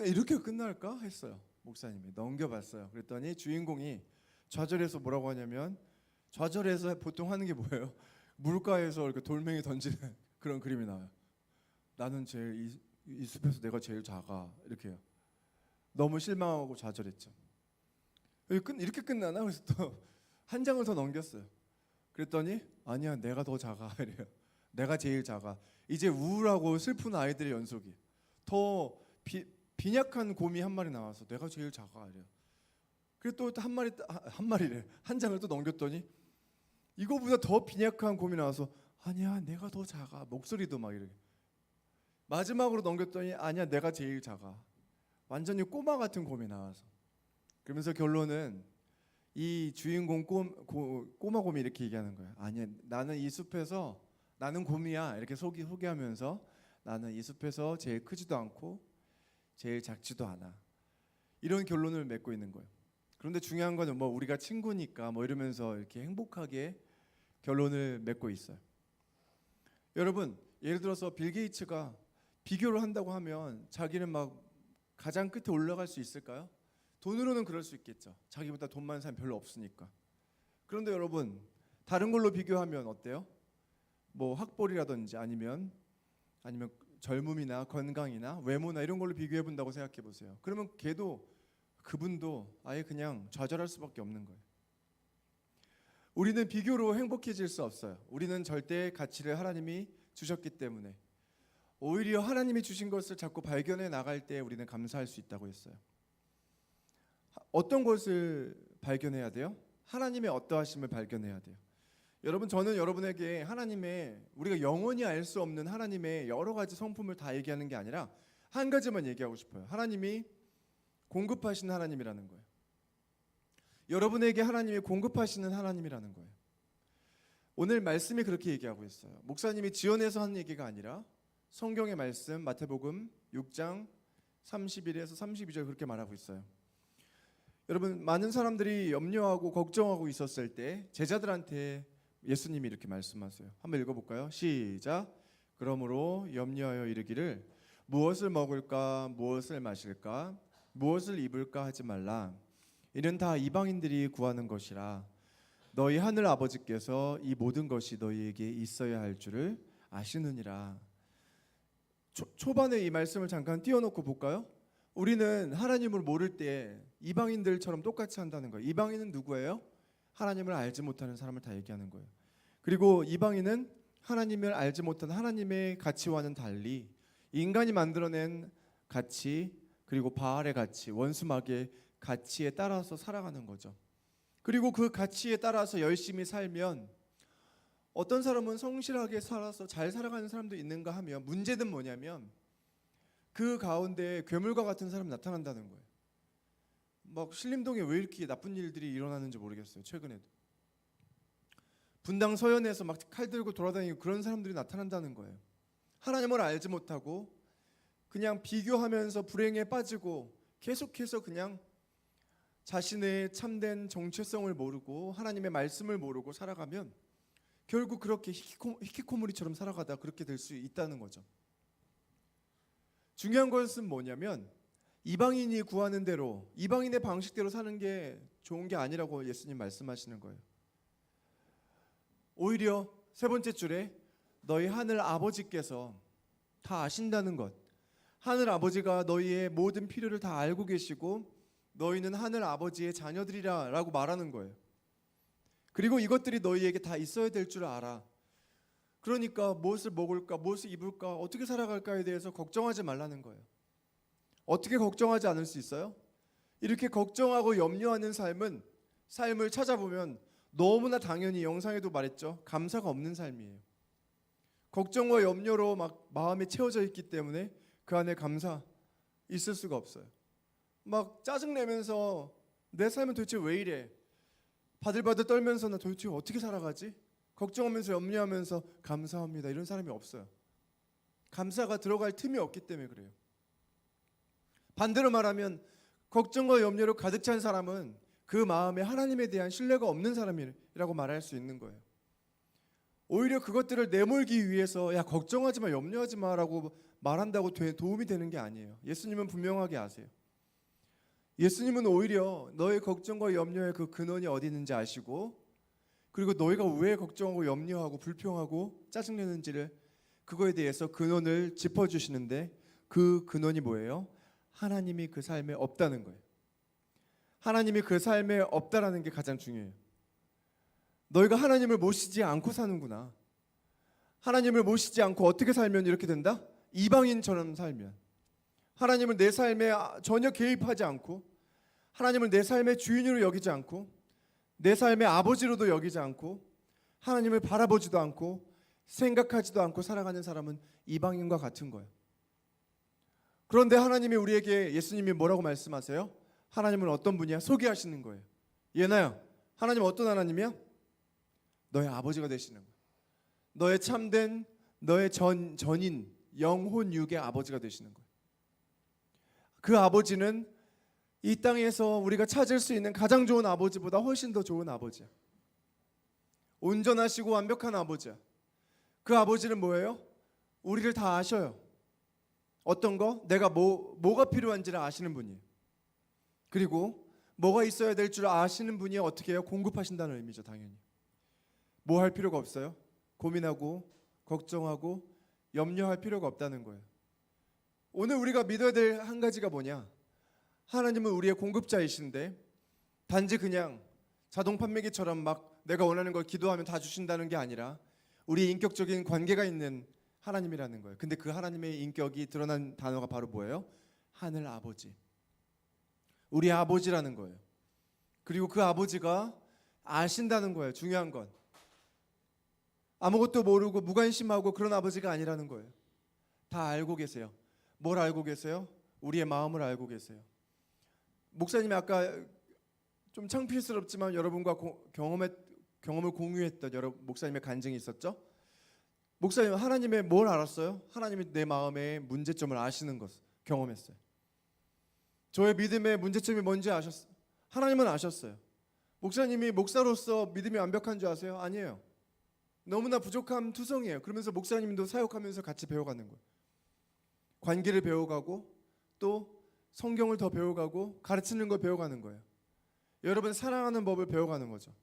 이렇게 끝날까 했어요. 목사님이 넘겨봤어요. 그랬더니 주인공이 좌절해서 뭐라고 하냐면 좌절해서 보통 하는 게 뭐예요? 물가에서 이렇게 돌멩이 던지는 그런 그림이 나와요. 나는 제일 이 숲에서 내가 제일 작아 이렇게요. 너무 실망하고 좌절했죠. 이렇게 끝나나? 그래서 또 한 장을 더 넘겼어요. 그랬더니 아니야 내가 더 작아 이래요. 내가 제일 작아. 이제 우울하고 슬픈 아이들의 연속이. 더 빈약한 곰이 한 마리 나와서 내가 제일 작아 이래요. 그리고 또 한 마리래. 한 장을 또 넘겼더니 이거보다 더 빈약한 곰이 나와서 아니야 내가 더 작아. 목소리도 막 이래. 마지막으로 넘겼더니 아니야 내가 제일 작아. 완전히 꼬마 같은 곰이 나와서. 그러면서 결론은 이 주인공 꼬마 곰이 이렇게 얘기하는 거예요. 아니야 나는 이 숲에서 나는 곰이야 이렇게 소개하면서 나는 이 숲에서 제일 크지도 않고 제일 작지도 않아. 이런 결론을 맺고 있는 거예요. 그런데 중요한 거는 뭐 우리가 친구니까 뭐 이러면서 이렇게 행복하게 결론을 맺고 있어요. 여러분 예를 들어서 빌 게이츠가 비교를 한다고 하면 자기는 막 가장 끝에 올라갈 수 있을까요? 돈으로는 그럴 수 있겠죠. 자기보다 돈 많은 사람이 별로 없으니까. 그런데 여러분 다른 걸로 비교하면 어때요? 뭐 학벌이라든지 아니면 젊음이나 건강이나 외모나 이런 걸로 비교해 본다고 생각해 보세요. 그러면 그분도 아예 그냥 좌절할 수밖에 없는 거예요. 우리는 비교로 행복해질 수 없어요. 우리는 절대 가치를 하나님이 주셨기 때문에 오히려 하나님이 주신 것을 자꾸 발견해 나갈 때 우리는 감사할 수 있다고 했어요. 어떤 것을 발견해야 돼요? 하나님의 어떠하심을 발견해야 돼요. 여러분 저는 여러분에게 하나님의 우리가 영원히 알 수 없는 하나님의 여러 가지 성품을 다 얘기하는 게 아니라 한 가지만 얘기하고 싶어요. 하나님이 공급하시는 하나님이라는 거예요. 여러분에게 하나님이 공급하시는 하나님이라는 거예요. 오늘 말씀이 그렇게 얘기하고 있어요. 목사님이 지어내서 하는 얘기가 아니라 성경의 말씀 마태복음 6장 31에서 32절 그렇게 말하고 있어요. 여러분 많은 사람들이 염려하고 걱정하고 있었을 때 제자들한테 예수님이 이렇게 말씀하세요. 한번 읽어볼까요? 시작. 그러므로 염려하여 이르기를 무엇을 먹을까, 무엇을 마실까, 무엇을 입을까 하지 말라. 이는 다 이방인들이 구하는 것이라. 너희 하늘 아버지께서 이 모든 것이 너희에게 있어야 할 줄을 아시느니라. 초반에 이 말씀을 잠깐 띄워놓고 볼까요? 우리는 하나님을 모를 때 이방인들처럼 똑같이 한다는 거예요. 이방인은 누구예요? 하나님을 알지 못하는 사람을 다 얘기하는 거예요. 그리고 이방인은 하나님을 알지 못한 하나님의 가치와는 달리 인간이 만들어낸 가치, 그리고 바알의 가치, 원수막의 가치에 따라서 살아가는 거죠. 그리고 그 가치에 따라서 열심히 살면 어떤 사람은 성실하게 살아서 잘 살아가는 사람도 있는가 하면, 문제는 뭐냐면 그 가운데 괴물과 같은 사람이 나타난다는 거예요. 막 신림동에 왜 이렇게 나쁜 일들이 일어나는지 모르겠어요. 최근에도 분당 서현에서 막 칼 들고 돌아다니고 그런 사람들이 나타난다는 거예요. 하나님을 알지 못하고 그냥 비교하면서 불행에 빠지고 계속해서 그냥 자신의 참된 정체성을 모르고 하나님의 말씀을 모르고 살아가면 결국 그렇게 히키코모리처럼 살아가다 그렇게 될 수 있다는 거죠. 중요한 것은 뭐냐면 이방인이 구하는 대로, 이방인의 방식대로 사는 게 좋은 게 아니라고 예수님 말씀하시는 거예요. 오히려 세 번째 줄에 너희 하늘 아버지께서 다 아신다는 것, 하늘 아버지가 너희의 모든 필요를 다 알고 계시고 너희는 하늘 아버지의 자녀들이라 라고 말하는 거예요. 그리고 이것들이 너희에게 다 있어야 될 줄 알아. 그러니까 무엇을 먹을까, 무엇을 입을까, 어떻게 살아갈까에 대해서 걱정하지 말라는 거예요. 어떻게 걱정하지 않을 수 있어요? 이렇게 걱정하고 염려하는 삶을 찾아보면 너무나 당연히, 영상에도 말했죠, 감사가 없는 삶이에요. 걱정과 염려로 막 마음이 채워져 있기 때문에 그 안에 감사 있을 수가 없어요. 막 짜증내면서 내 삶은 도대체 왜 이래, 바들바들 떨면서 나 도대체 어떻게 살아가지, 걱정하면서 염려하면서 감사합니다, 이런 사람이 없어요. 감사가 들어갈 틈이 없기 때문에 그래요. 반대로 말하면 걱정과 염려로 가득 찬 사람은 그 마음에 하나님에 대한 신뢰가 없는 사람이라고 말할 수 있는 거예요. 오히려 그것들을 내몰기 위해서 야 걱정하지 마, 염려하지 마라고 말한다고 도움이 되는 게 아니에요. 예수님은 분명하게 아세요. 예수님은 오히려 너의 걱정과 염려의 그 근원이 어디 있는지 아시고, 그리고 너희가 왜 걱정하고 염려하고 불평하고 짜증내는지를, 그거에 대해서 근원을 짚어주시는데, 그 근원이 뭐예요? 하나님이 그 삶에 없다는 거예요. 하나님이 그 삶에 없다라는 게 가장 중요해요. 너희가 하나님을 모시지 않고 사는구나. 하나님을 모시지 않고 어떻게 살면 이렇게 된다? 이방인처럼 살면, 하나님을 내 삶에 전혀 개입하지 않고, 하나님을 내 삶의 주인으로 여기지 않고, 내 삶의 아버지로도 여기지 않고, 하나님을 바라보지도 않고 생각하지도 않고 살아가는 사람은 이방인과 같은 거예요. 그런데 하나님이 우리에게, 예수님이 뭐라고 말씀하세요? 하나님은 어떤 분이야? 소개하시는 거예요. 예나야, 하나님 어떤 하나님이야? 너의 아버지가 되시는 거예요. 너의 참된, 너의 전인, 영혼 육의 아버지가 되시는 거예요. 그 아버지는 이 땅에서 우리가 찾을 수 있는 가장 좋은 아버지보다 훨씬 더 좋은 아버지야. 온전하시고 완벽한 아버지야. 그 아버지는 뭐예요? 우리를 다 아셔요. 어떤 거? 내가 뭐가 필요한지를 아시는 분이에요. 그리고 뭐가 있어야 될 줄 아시는 분이 어떻게 해요? 공급하신다는 의미죠. 당연히 뭐 할 필요가 없어요. 고민하고 걱정하고 염려할 필요가 없다는 거예요. 오늘 우리가 믿어야 될 한 가지가 뭐냐? 하나님은 우리의 공급자이신데 단지 그냥 자동 판매기처럼 막 내가 원하는 걸 기도하면 다 주신다는 게 아니라 우리의 인격적인 관계가 있는 하나님이라는 거예요. 근데 그 하나님의 인격이 드러난 단어가 바로 뭐예요? 하늘 아버지. 우리 아버지라는 거예요. 그리고 그 아버지가 아신다는 거예요. 중요한 건 아무것도 모르고 무관심하고 그런 아버지가 아니라는 거예요. 다 알고 계세요. 뭘 알고 계세요? 우리의 마음을 알고 계세요. 목사님이 아까 좀 창피스럽지만 여러분과 경험을 공유했던 목사님의 간증이 있었죠? 목사님, 하나님의 뭘 알았어요? 하나님이 내 마음의 문제점을 아시는 것 경험했어요. 저의 믿음의 문제점이 뭔지 아셨어요? 하나님은 아셨어요. 목사님이 목사로서 믿음이 완벽한 줄 아세요? 아니에요. 너무나 부족한 투성이에요. 그러면서 목사님도 사역하면서 같이 배워가는 거예요. 관계를 배워가고 또 성경을 더 배워가고 가르치는 걸 배워가는 거예요. 여러분 사랑하는 법을 배워가는 거죠.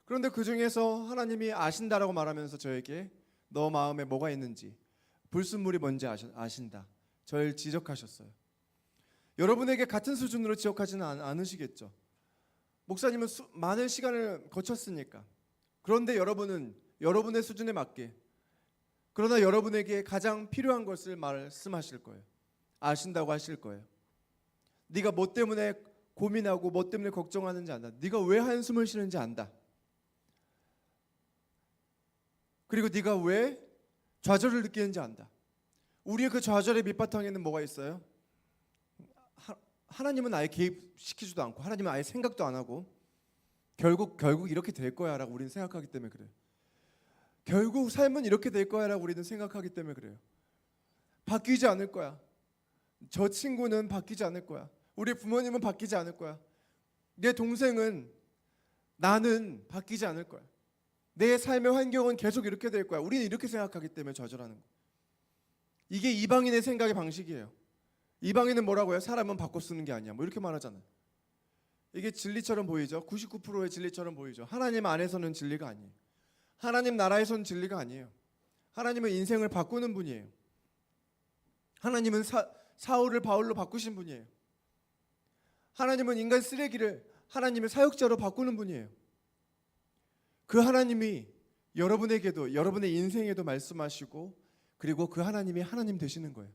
그런데 그 중에서 하나님이 아신다라고 말하면서 저에게 너 마음에 뭐가 있는지 불순물이 뭔지 아신다. 저를 지적하셨어요. 여러분에게 같은 수준으로 지적하지는 않으시겠죠. 목사님은 많은 시간을 거쳤으니까. 그런데 여러분은 여러분의 수준에 맞게 그러나 여러분에게 가장 필요한 것을 말씀하실 거예요. 아신다고 하실 거예요. 네가 뭐 때문에 고민하고 뭐 때문에 걱정하는지 안다. 네가 왜 한숨을 쉬는지 안다. 그리고 네가 왜 좌절을 느끼는지 안다. 우리의 그 좌절의 밑바탕에는 뭐가 있어요? 하나님은 아예 개입시키지도 않고 하나님은 아예 생각도 안 하고 결국 이렇게 될 거야 라고 우리는 생각하기 때문에 그래요. 결국 삶은 이렇게 될 거야 라고 우리는 생각하기 때문에 그래요. 바뀌지 않을 거야. 저 친구는 바뀌지 않을 거야. 우리 부모님은 바뀌지 않을 거야. 내 동생은 나는 바뀌지 않을 거야. 내 삶의 환경은 계속 이렇게 될 거야. 우리는 이렇게 생각하기 때문에 좌절하는 거야. 이게 이방인의 생각의 방식이에요. 이방인은 뭐라고요? 사람은 바꿔 쓰는 게 아니야. 뭐 이렇게 말하잖아요. 이게 진리처럼 보이죠. 99%의 진리처럼 보이죠. 하나님 안에서는 진리가 아니에요. 하나님 나라에서는 진리가 아니에요. 하나님은 인생을 바꾸는 분이에요. 하나님은 사울을 바울로 바꾸신 분이에요. 하나님은 인간 쓰레기를 하나님의 사역자로 바꾸는 분이에요. 그 하나님이 여러분에게도 여러분의 인생에도 말씀하시고 그리고 그 하나님이 하나님 되시는 거예요.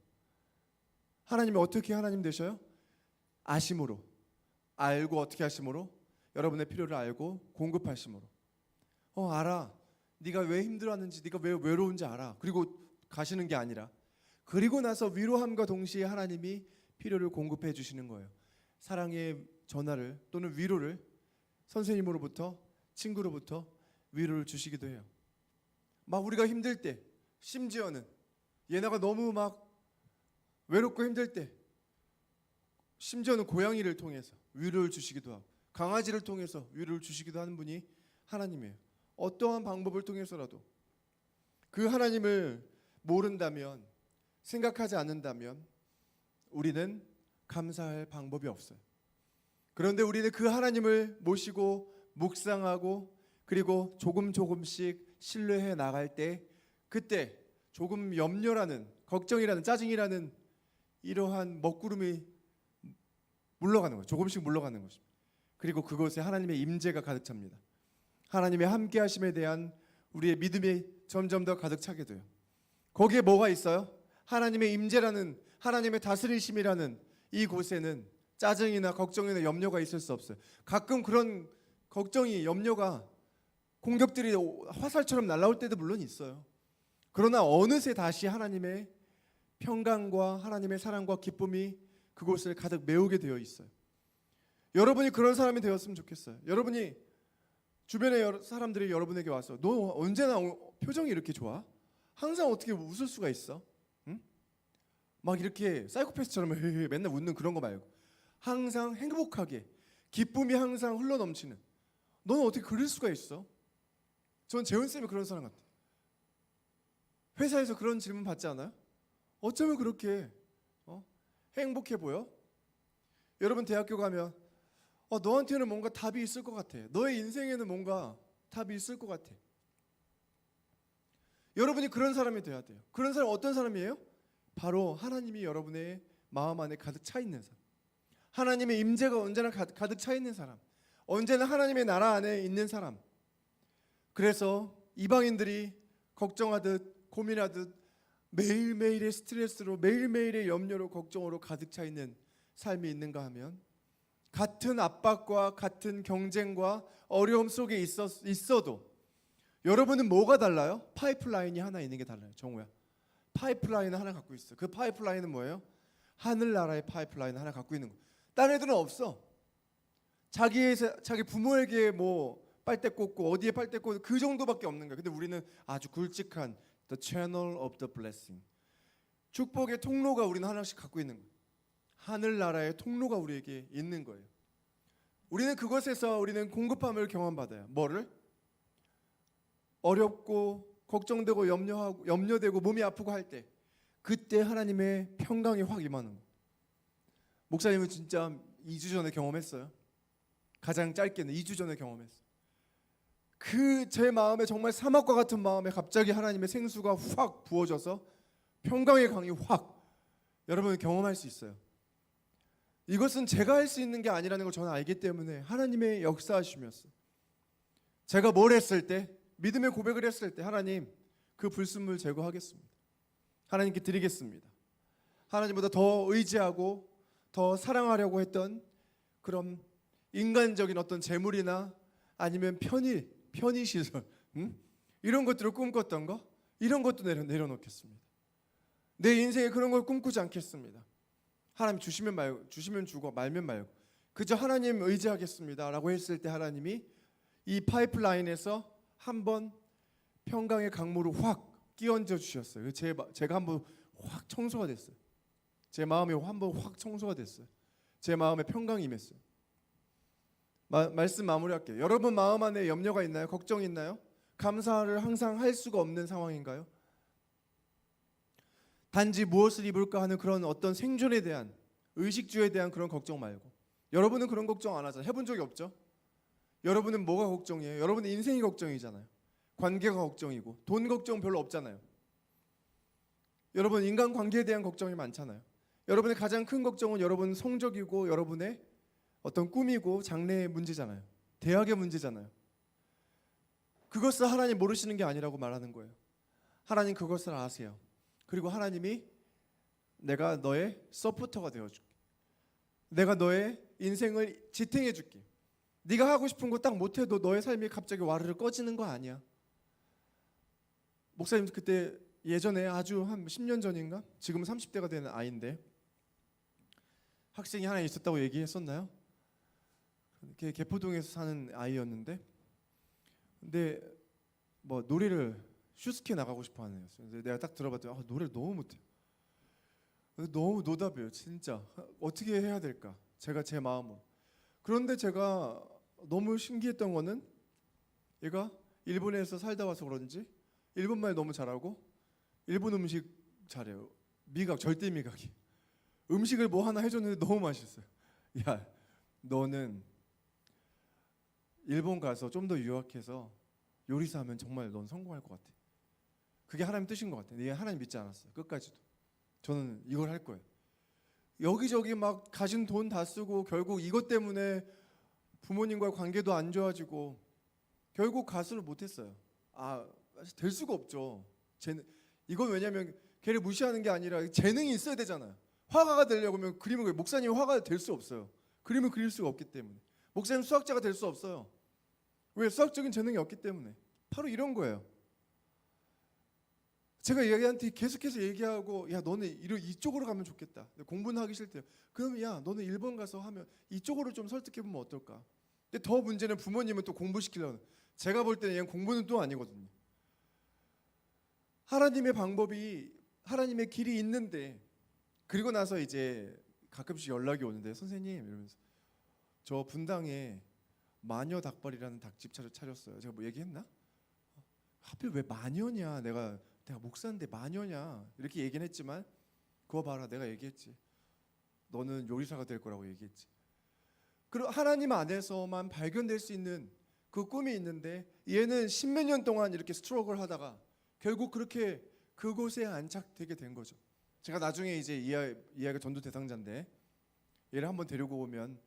하나님이 어떻게 하나님 되셔요? 아심으로. 알고 어떻게 하심으로? 여러분의 필요를 알고 공급하심으로. 알아. 네가 왜 힘들어하는지, 네가 왜 외로운지 알아. 그리고 가시는 게 아니라 그리고 나서 위로함과 동시에 하나님이 필요를 공급해 주시는 거예요. 사랑의 전화를 또는 위로를 선생님으로부터 친구로부터 위로를 주시기도 해요. 막 우리가 힘들 때 심지어는 얘네가 너무 막 외롭고 힘들 때 심지어는 고양이를 통해서 위로를 주시기도 하고 강아지를 통해서 위로를 주시기도 하는 분이 하나님이에요. 어떠한 방법을 통해서라도 그 하나님을 모른다면 생각하지 않는다면 우리는 감사할 방법이 없어요. 그런데 우리는 그 하나님을 모시고 묵상하고 그리고 조금씩 신뢰해 나갈 때 그때 조금 염려라는 걱정이라는 짜증이라는 이러한 먹구름이 물러가는 거예요. 조금씩 물러가는 것입니다. 그리고 그곳에 하나님의 임재가 가득 찹니다. 하나님의 함께 하심에 대한 우리의 믿음이 점점 더 가득 차게 돼요. 거기에 뭐가 있어요? 하나님의 임재라는 하나님의 다스리심이라는 이 곳에는 짜증이나 걱정이나 염려가 있을 수 없어요. 가끔 그런 걱정이 염려가 공격들이 화살처럼 날아올 때도 물론 있어요. 그러나 어느새 다시 하나님의 평강과 하나님의 사랑과 기쁨이 그곳을 가득 메우게 되어 있어요. 여러분이 그런 사람이 되었으면 좋겠어요. 여러분이 주변의 사람들이 여러분에게 와서 너 언제나 표정이 이렇게 좋아? 항상 어떻게 웃을 수가 있어? 응? 막 이렇게 사이코패스처럼 맨날 웃는 그런 거 말고 항상 행복하게 기쁨이 항상 흘러넘치는 너는 어떻게 그럴 수가 있어? 전 재훈쌤이 그런 사람 같아요. 회사에서 그런 질문 받지 않아요? 어쩌면 그렇게 행복해 보여? 여러분 대학교 가면 너한테는 뭔가 답이 있을 것 같아. 너의 인생에는 뭔가 답이 있을 것 같아. 여러분이 그런 사람이 돼야 돼요. 그런 사람 어떤 사람이에요? 바로 하나님이 여러분의 마음 안에 가득 차 있는 사람. 하나님의 임재가 언제나 가득 차 있는 사람. 언제나 하나님의 나라 안에 있는 사람. 그래서 이방인들이 걱정하듯 고민하듯 매일매일의 스트레스로 매일매일의 염려로 걱정으로 가득 차 있는 삶이 있는가 하면 같은 압박과 같은 경쟁과 어려움 속에 있어도 여러분은 뭐가 달라요? 파이프라인이 하나 있는 게 달라요. 정우야, 파이프라인 하나 갖고 있어. 그 파이프라인은 뭐예요? 하늘나라의 파이프라인 하나 갖고 있는 거. 딴 애들은 없어. 자기 부모에게 뭐 빨대 꽂고 어디에 빨대 꽂고 그 정도밖에 없는 거야. 근데 우리는 아주 굵직한 The channel of the blessing, 축복의 통로가 우리는 하나씩 갖고 있는 거예요. 하늘나라의 통로가 우리에게 있는 거예요. 우리는 그것에서 우리는 공급함을 경험받아요. 뭐를? 어렵고 걱정되고 염려되고 몸이 아프고 할 때 그때 하나님의 평강이 확 임하는 거예요. 목사님은 진짜 2주 전에 경험했어요. 가장 짧게는 2주 전에 경험했어요. 그 제 마음에 정말 사막과 같은 마음에 갑자기 하나님의 생수가 확 부어져서 평강의 강이 확 여러분 경험할 수 있어요. 이것은 제가 할 수 있는 게 아니라는 걸 저는 알기 때문에 하나님의 역사하심이었어요. 제가 뭘 했을 때, 믿음의 고백을 했을 때 하나님 그 불순물 제거하겠습니다. 하나님께 드리겠습니다. 하나님보다 더 의지하고 더 사랑하려고 했던 그런 인간적인 어떤 재물이나 아니면 편의시설 이런 것들을 꿈꿨던 거, 이런 것도 내려놓겠습니다. 내 인생에 그런 걸 꿈꾸지 않겠습니다. 하나님 주시면 주고 말면 말고 그저 하나님 의지하겠습니다 라고 했을 때 하나님이 이 파이프라인에서 한번 평강의 강물을 확 끼얹어 주셨어요. 제가 한번 확 청소가 됐어요. 제 마음이 한번 확 청소가 됐어요. 제 마음에 평강이 임했어요. 말씀 마무리할게요. 여러분 마음 안에 염려가 있나요? 걱정이 있나요? 감사를 항상 할 수가 없는 상황인가요? 단지 무엇을 입을까 하는 그런 어떤 생존에 대한 의식주에 대한 그런 걱정 말고, 여러분은 그런 걱정 안 하잖아요. 해본 적이 없죠? 여러분은 뭐가 걱정이에요? 여러분의 인생이 걱정이잖아요. 관계가 걱정이고 돈 걱정 별로 없잖아요. 여러분 인간관계에 대한 걱정이 많잖아요. 여러분의 가장 큰 걱정은 여러분 성적이고 여러분의 어떤 꿈이고 장래의 문제잖아요. 대학의 문제잖아요. 그것을 하나님 모르시는 게 아니라고 말하는 거예요. 하나님 그것을 아세요. 그리고 하나님이 내가 너의 서포터가 되어줄게. 내가 너의 인생을 지탱해줄게. 네가 하고 싶은 거 딱 못해도 너의 삶이 갑자기 와르르 꺼지는 거 아니야. 목사님 그때 예전에 아주 한 10년 전인가? 지금 30대가 되는 아이인데 학생이 하나 있었다고 얘기했었나요? 개포동에서 사는 아이였는데 근데 뭐 노래를 슈스케 나가고 싶어 하는 애였어요. 근데 내가 딱 들어봤더니 노래를 너무 못해. 너무 노답이에요. 진짜 어떻게 해야 될까? 제가 제 마음으로. 그런데 제가 너무 신기했던 거는 얘가 일본에서 살다 와서 그런지 일본말 너무 잘하고 일본 음식 잘해요. 절대 미각이. 음식을 뭐 하나 해줬는데 너무 맛있어요. 야, 너는 일본 가서 좀 더 유학해서 요리사 하면 정말 넌 성공할 것 같아. 그게 하나님 뜻인 것 같아. 내가 하나님 믿지 않았어요. 끝까지도. 저는 이걸 할 거예요. 여기저기 막 가진 돈 다 쓰고 결국 이것 때문에 부모님과의 관계도 안 좋아지고 결국 가수를 못했어요. 될 수가 없죠. 이건 왜냐면 걔를 무시하는 게 아니라 재능이 있어야 되잖아요. 화가가 되려고 하면 그림을 목사님이 화가가 될 수 없어요. 그림을 그릴 수가 없기 때문에. 목사님 수학자가 될 수 없어요. 왜? 수학적인 재능이 없기 때문에. 바로 이런 거예요. 제가 얘한테 계속해서 얘기하고 야 너는 이쪽으로 가면 좋겠다. 공부는 하기 싫대요. 그럼 야 너는 일본 가서 하면 이쪽으로 좀 설득해보면 어떨까. 근데 더 문제는 부모님은 또 공부시키려는. 제가 볼 때는 얘는 공부는 또 아니거든요. 하나님의 방법이 하나님의 길이 있는데 그리고 나서 이제 가끔씩 연락이 오는데 선생님 이러면서 저 분당에 마녀 닭발이라는 닭집 차렸어요. 제가 뭐 얘기했나? 하필 왜 마녀냐. 내가 목사인데 마녀냐 이렇게 얘기는 했지만 그거 봐라 내가 얘기했지. 너는 요리사가 될 거라고 얘기했지. 그리고 하나님 안에서만 발견될 수 있는 그 꿈이 있는데 얘는 십몇 년 동안 이렇게 스트러글 하다가 결국 그렇게 그곳에 안착되게 된 거죠. 제가 나중에 이제 이 아이가 전도 대상자인데 얘를 한번 데리고 오면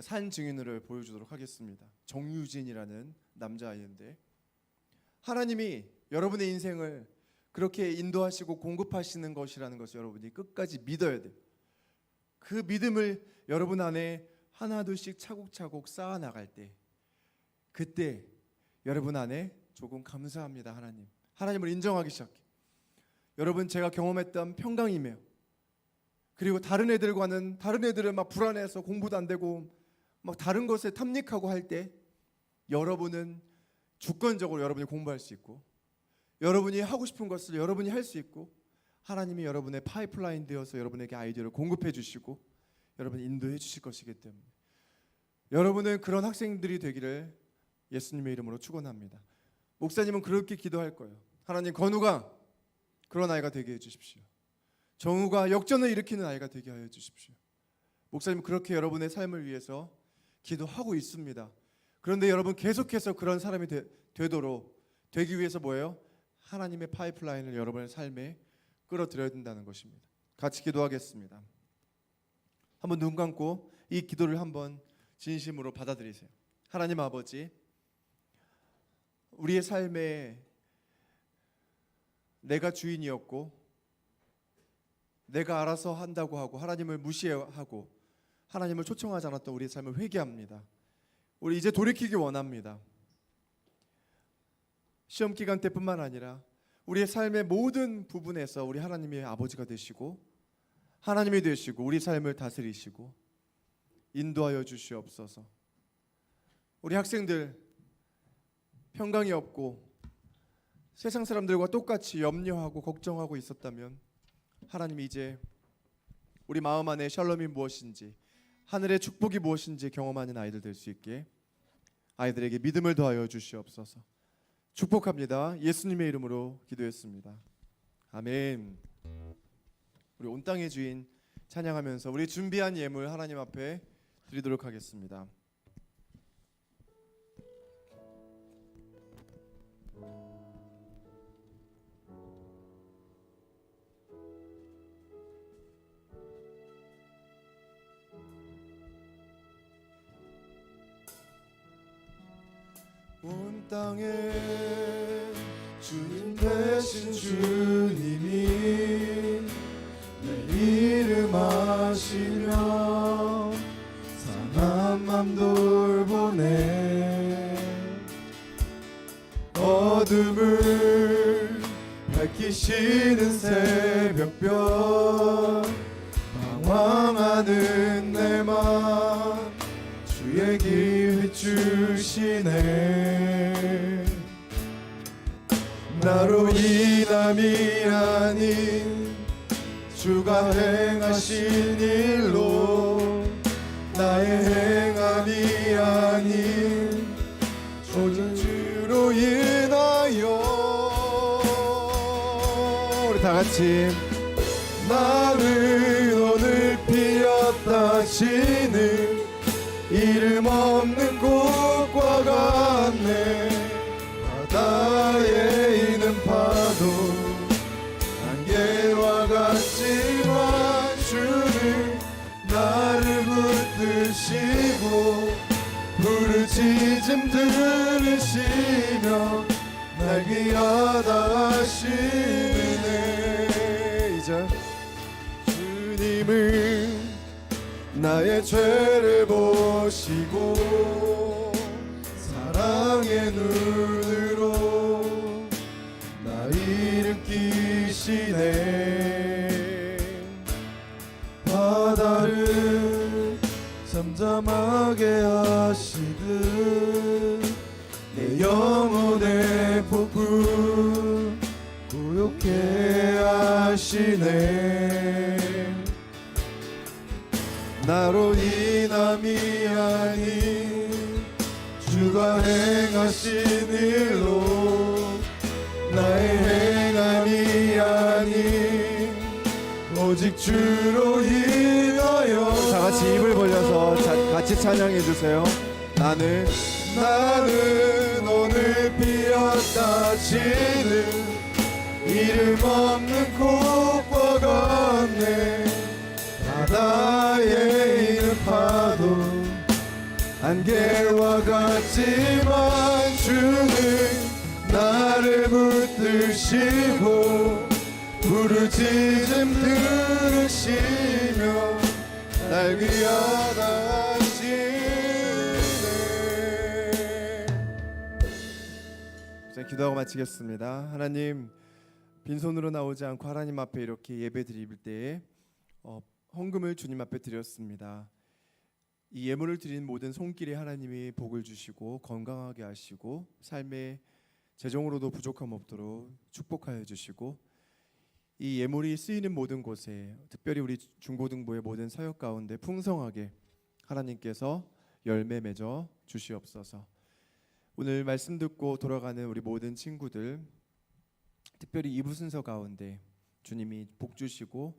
산 증인을 보여주도록 하겠습니다. 정유진이라는 남자아이인데 하나님이 여러분의 인생을 그렇게 인도하시고 공급하시는 것이라는 것을 여러분이 끝까지 믿어야 돼요. 그 믿음을 여러분 안에 하나둘씩 차곡차곡 쌓아 나갈 때 그때 여러분 안에 조금 감사합니다 하나님을 인정하기 시작해. 여러분 제가 경험했던 평강이며 그리고 다른 애들은 막 불안해서 공부도 안 되고 막 다른 것에 탐닉하고 할 때 여러분은 주권적으로 여러분이 공부할 수 있고 여러분이 하고 싶은 것을 여러분이 할 수 있고 하나님이 여러분의 파이프라인 되어서 여러분에게 아이디어를 공급해 주시고 여러분 인도해 주실 것이기 때문에 여러분은 그런 학생들이 되기를 예수님의 이름으로 축원합니다. 목사님은 그렇게 기도할 거예요. 하나님 건우가 그런 아이가 되게 해 주십시오. 정우가 역전을 일으키는 아이가 되게 하여 주십시오. 목사님 그렇게 여러분의 삶을 위해서 기도하고 있습니다. 그런데 여러분 계속해서 그런 사람이 되기 위해서 뭐예요? 하나님의 파이프라인을 여러분의 삶에 끌어들여야 된다는 것입니다. 같이 기도하겠습니다. 한번 눈 감고 이 기도를 한번 진심으로 받아들이세요. 하나님 아버지, 우리의 삶에 내가 주인이었고 내가 알아서 한다고 하고 하나님을 무시하고 하나님을 초청하지 않았던 우리의 삶을 회개합니다. 우리 이제 돌이키기 원합니다. 시험 기간 때뿐만 아니라 우리의 삶의 모든 부분에서 우리 하나님의 아버지가 되시고 하나님이 되시고 우리 삶을 다스리시고 인도하여 주시옵소서. 우리 학생들 평강이 없고 세상 사람들과 똑같이 염려하고 걱정하고 있었다면 하나님이 이제 우리 마음 안에 샬롬이 무엇인지 하늘의 축복이 무엇인지 경험하는 아이들 될 수 있게 아이들에게 믿음을 더하여 주시옵소서. 축복합니다. 예수님의 이름으로 기도했습니다. 아멘. 우리 온 땅의 주인 찬양하면서 우리 준비한 예물 하나님 앞에 드리도록 하겠습니다. 온 땅에 주님 되신 주님이 내 이름 아시며 상한 맘 돌보네. 어둠을 밝히시는 새벽별 방황하는 내 맘 주의 길 비추시네. 나로 인함이 아닌 주가 행하신 일로 나의 행함이 아닌 오직 주로 인하여 우리 다같이 나는 오늘 피었다 지는 이름 없는 꽃과 같네. 바다에 있는 파도 안개와 같지만 주는 나를 붙드시고 부르짖음 들으시며 날 귀하다 하시네. 이제 주님은 나의 죄를 보시고 사랑의 눈으로 나 일으키시네. 바다를 잠잠하게 하시듯 내 영혼의 폭풍 고요케 하시네. 나로 인함이 아닌 주가 행하신 일로 나의 행함이 아닌 오직 주로 인하여. 다 같이 입을 벌려서 같이 찬양해 주세요. 나는 오늘 피었다 지는 이름 없는 꽃과 같네. 바다에 있는 파도 안개와 같지만 주는 나를 붙드시고 부르짖음 들으시며 날 귀하다 하시네. 자, 기도하고 마치겠습니다. 하나님, 빈손으로 나오지 않고 하나님 앞에 이렇게 예배 드릴 때에 헌금을 주님 앞에 드렸습니다. 이 예물을 드린 모든 손길에 하나님이 복을 주시고 건강하게 하시고 삶의 재정으로도 부족함 없도록 축복하여 주시고 이 예물이 쓰이는 모든 곳에 특별히 우리 중고등부의 모든 사역 가운데 풍성하게 하나님께서 열매 맺어 주시옵소서. 오늘 말씀 듣고 돌아가는 우리 모든 친구들 특별히 이부 순서 가운데 주님이 복 주시고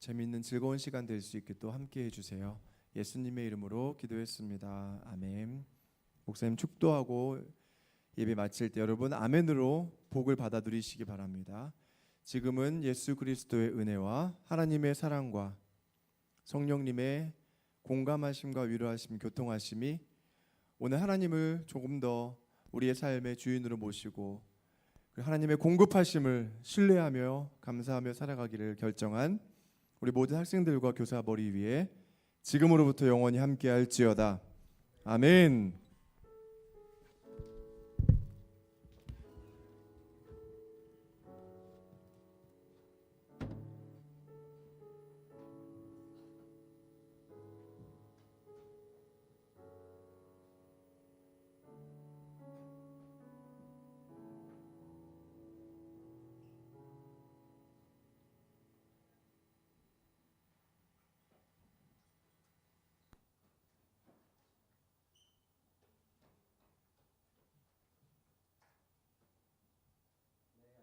재미있는 즐거운 시간 될 수 있게 또 함께 해주세요. 예수님의 이름으로 기도했습니다. 아멘. 목사님 축도하고 예배 마칠 때 여러분 아멘으로 복을 받아 누리시기 바랍니다. 지금은 예수 그리스도의 은혜와 하나님의 사랑과 성령님의 공감하심과 위로하심, 교통하심이 오늘 하나님을 조금 더 우리의 삶의 주인으로 모시고 하나님의 공급하심을 신뢰하며 감사하며 살아가기를 결정한 우리 모든 학생들과 교사 머리 위에 지금으로부터 영원히 함께할지어다. 아멘.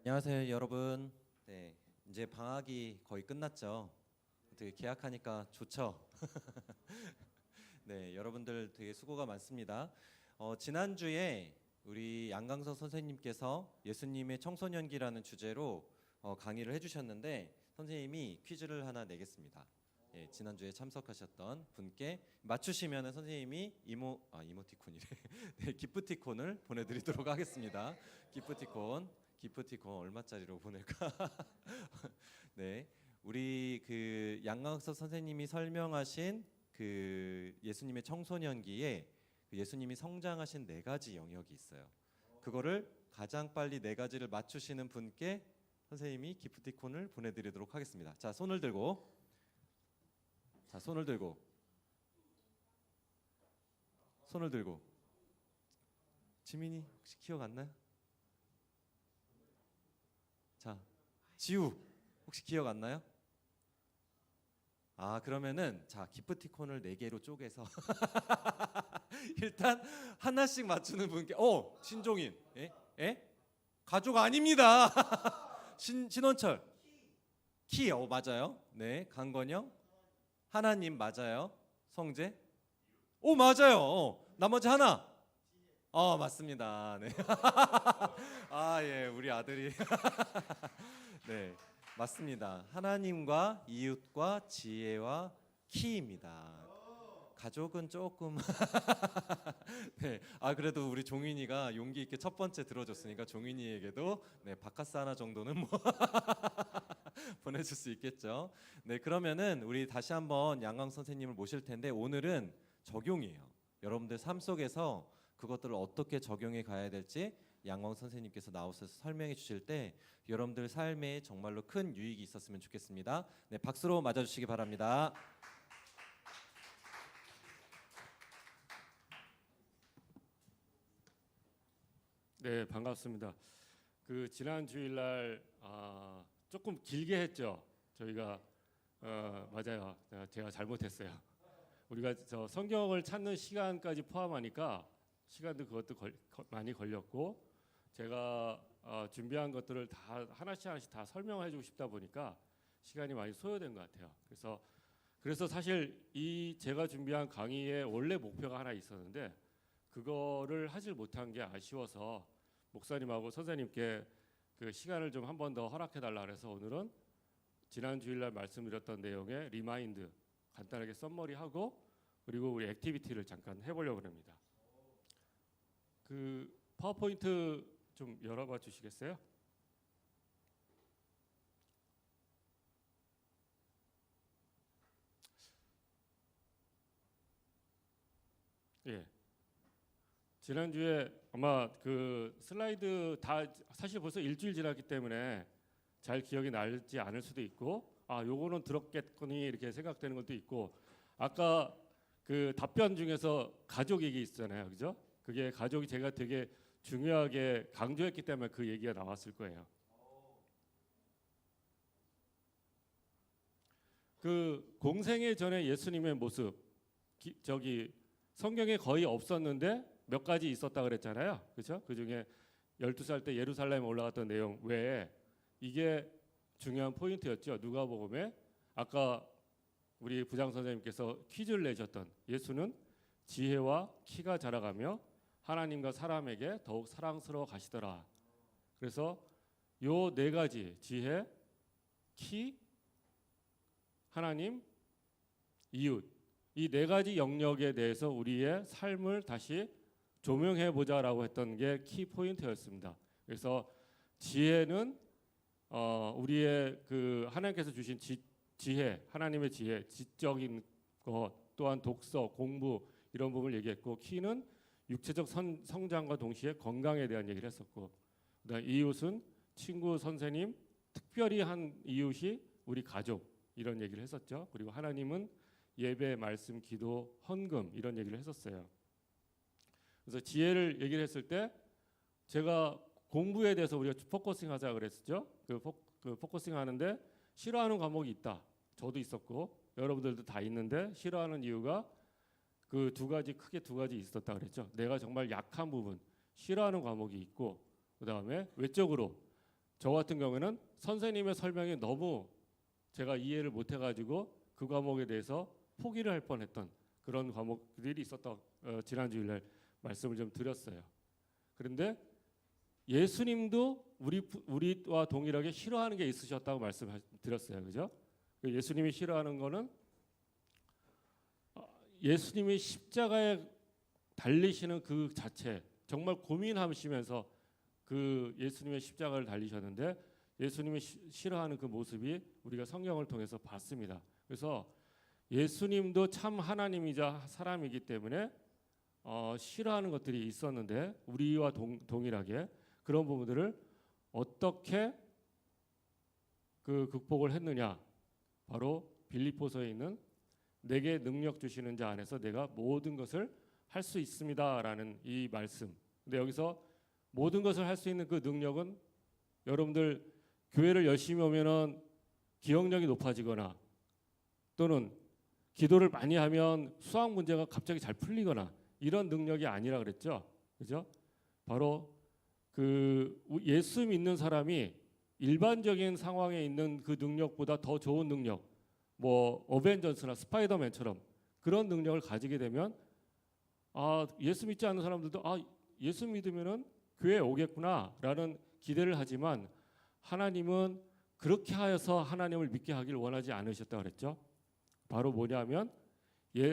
안녕하세요, 여러분. 네, 이제 방학이 거의 끝났죠. 되게 개학하니까 좋죠. 네, 여러분들 되게 수고가 많습니다. 지난주에 우리 양강석 선생님께서 예수님의 청소년기라는 주제로 강의를 해주셨는데 선생님이 퀴즈를 하나 내겠습니다. 예, 지난주에 참석하셨던 분께 맞추시면 선생님이 이모티콘이래. 네, 기프티콘을 보내드리도록 하겠습니다. 기프티콘 얼마짜리로 보낼까? 네, 우리 그 양강석 선생님이 설명하신 그 예수님의 청소년기에 그 예수님이 성장하신 4가지 영역이 있어요. 그거를 가장 빨리 4가지를 맞추시는 분께 선생님이 기프티콘을 보내드리도록 하겠습니다. 자, 손을 들고 지민이 혹시 기억 안 나요? 자, 지우 혹시 기억 안 나요? 그러면은 자, 기프티콘을 4개로 쪼개서 일단 하나씩 맞추는 분께 신종인 가족 아닙니다. 신원철 키 맞아요. 네, 강건영 하나님 맞아요. 성재 맞아요. 나머지 하나 맞습니다. 네. 예, 우리 아들이 네, 맞습니다. 하나님과 이웃과 지혜와 키입니다. 가족은 조금 네, 그래도 우리 종인이가 용기 있게 첫 번째 들어줬으니까 종인이에게도 네, 바카스 하나 정도는 뭐 보내줄 수 있겠죠. 네, 그러면은 우리 다시 한번 양강 선생님을 모실 텐데 오늘은 적용이에요. 여러분들 삶 속에서 그것들을 어떻게 적용해 가야 될지 양광 선생님께서 나오셔서 설명해 주실 때 여러분들 삶에 정말로 큰 유익이 있었으면 좋겠습니다. 네, 박수로 맞아주시기 바랍니다. 네, 반갑습니다. 그 지난 주일날 조금 길게 했죠. 저희가 맞아요. 제가 잘못했어요. 우리가 저 성경을 찾는 시간까지 포함하니까 시간도 그것도 많이 걸렸고 제가 준비한 것들을 다 하나씩 다 설명해 주고 싶다 보니까 시간이 많이 소요된 것 같아요. 그래서 사실 이 제가 준비한 강의의 원래 목표가 하나 있었는데 그거를 하질 못한 게 아쉬워서 목사님하고 선생님께 그 시간을 좀 한 번 더 허락해 달라 그래서 오늘은 지난 주일날 말씀드렸던 내용의 리마인드 간단하게 썸머리하고 그리고 우리 액티비티를 잠깐 해보려고 합니다. 그 파워포인트 좀 열어봐 주시겠어요? 예. 지난주에 아마 그 슬라이드 다 사실 벌써 일주일 지났기 때문에 잘 기억이 나지 않을 수도 있고 요거는 들었겠거니 이렇게 생각되는 것도 있고 아까 그 답변 중에서 가족 얘기 있잖아요. 그죠? 그게 가족이 제가 되게 중요하게 강조했기 때문에 그 얘기가 나왔을 거예요. 그 공생애 전에 예수님의 모습 성경에 거의 없었는데 몇 가지 있었다 그랬잖아요. 그렇죠? 그중에 12살 때 예루살렘에 올라갔던 내용 외에 이게 중요한 포인트였죠. 누가복음에 아까 우리 부장 선생님께서 퀴즈를 내셨던 예수는 지혜와 키가 자라가며 하나님과 사람에게 더욱 사랑스러워 가시더라. 그래서 요 네 가지 지혜, 키, 하나님, 이웃 이 네 가지 영역에 대해서 우리의 삶을 다시 조명해 보자라고 했던 게 키 포인트였습니다. 그래서 지혜는 우리의 그 하나님께서 주신 지혜, 하나님의 지혜, 지적인 것 또한 독서, 공부 이런 부분을 얘기했고 키는 육체적 성장과 동시에 건강에 대한 얘기를 했었고 그다음 이웃은 친구, 선생님, 특별히 한 이웃이 우리 가족 이런 얘기를 했었죠. 그리고 하나님은 예배, 말씀, 기도, 헌금 이런 얘기를 했었어요. 그래서 지혜를 얘기를 했을 때 제가 공부에 대해서 우리가 포커싱 하자 그랬었죠. 그 포커싱 하는데 싫어하는 과목이 있다. 저도 있었고 여러분들도 다 있는데 싫어하는 이유가 그 크게 두 가지 있었다 그랬죠. 내가 정말 약한 부분, 싫어하는 과목이 있고 그다음에 외적으로 저 같은 경우에는 선생님의 설명이 너무 제가 이해를 못 해가지고 그 과목에 대해서 포기를 할 뻔했던 그런 과목들이 있었다. 지난 주일날 말씀을 좀 드렸어요. 그런데 예수님도 우리와 동일하게 싫어하는 게 있으셨다고 말씀드렸어요. 그죠? 예수님이 싫어하는 거는 예수님이 십자가에 달리시는 그 자체 정말 고민하시면서 그 예수님의 십자가를 달리셨는데 예수님이 싫어하는 그 모습이 우리가 성경을 통해서 봤습니다. 그래서 예수님도 참 하나님이자 사람이기 때문에 싫어하는 것들이 있었는데 우리와 동일하게 그런 부분들을 어떻게 그 극복을 했느냐 바로 빌립보서에 있는 내게 능력 주시는 자 안에서 내가 모든 것을 할 수 있습니다라는 이 말씀. 근데 여기서 모든 것을 할 수 있는 그 능력은 여러분들 교회를 열심히 오면은 기억력이 높아지거나 또는 기도를 많이 하면 수학 문제가 갑자기 잘 풀리거나 이런 능력이 아니라 그랬죠. 그죠? 바로 그 예수 믿는 사람이 일반적인 상황에 있는 그 능력보다 더 좋은 능력, 뭐 어벤져스나 스파이더맨처럼 그런 능력을 가지게 되면 예수 믿지 않는 사람들도 예수 믿으면은 교회에 오겠구나라는 기대를 하지만 하나님은 그렇게 하여서 하나님을 믿게 하길 원하지 않으셨다 그랬죠. 바로 뭐냐면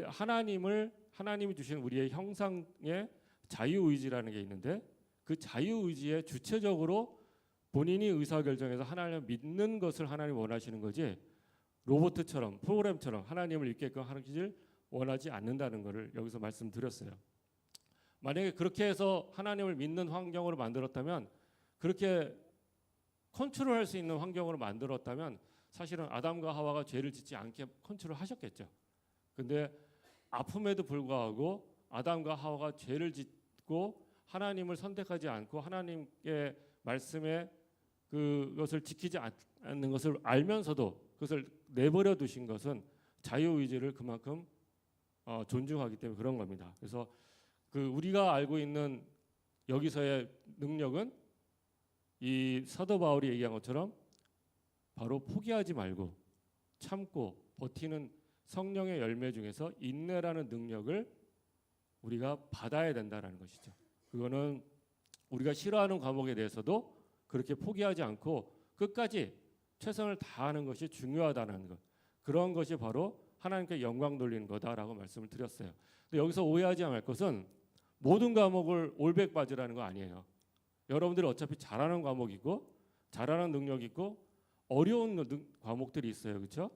하나님이 주신 우리의 형상의 자유의지라는 게 있는데 그 자유의지에 주체적으로 본인이 의사결정해서 하나님을 믿는 것을 하나님 원하시는 거지 로봇처럼 프로그램처럼 하나님을 믿게끔 하기를 원하지 않는다는 것을 여기서 말씀드렸어요. 만약에 그렇게 해서 하나님을 믿는 환경으로 만들었다면 그렇게 컨트롤할 수 있는 환경으로 만들었다면 사실은 아담과 하와가 죄를 짓지 않게 컨트롤하셨겠죠. 근데 아픔에도 불구하고 아담과 하와가 죄를 짓고 하나님을 선택하지 않고 하나님의 말씀에 그것을 지키지 않는 것을 알면서도 그것을 내버려 두신 것은 자유의지를 그만큼 존중하기 때문에 그런 겁니다. 그래서 그 우리가 알고 있는 여기서의 능력은 이 사도 바울이 얘기한 것처럼 바로 포기하지 말고 참고 버티는 성령의 열매 중에서 인내라는 능력을 우리가 받아야 된다는 것이죠. 그거는 우리가 싫어하는 과목에 대해서도 그렇게 포기하지 않고 끝까지 최선을 다하는 것이 중요하다는 것. 그런 것이 바로 하나님께 영광 돌리는 거다라고 말씀을 드렸어요. 근데 여기서 오해하지 말 것은 모든 과목을 올백 받으라는 거 아니에요. 여러분들이 어차피 잘하는 과목이 있고 잘하는 능력이 있고 어려운 과목들이 있어요. 그렇죠?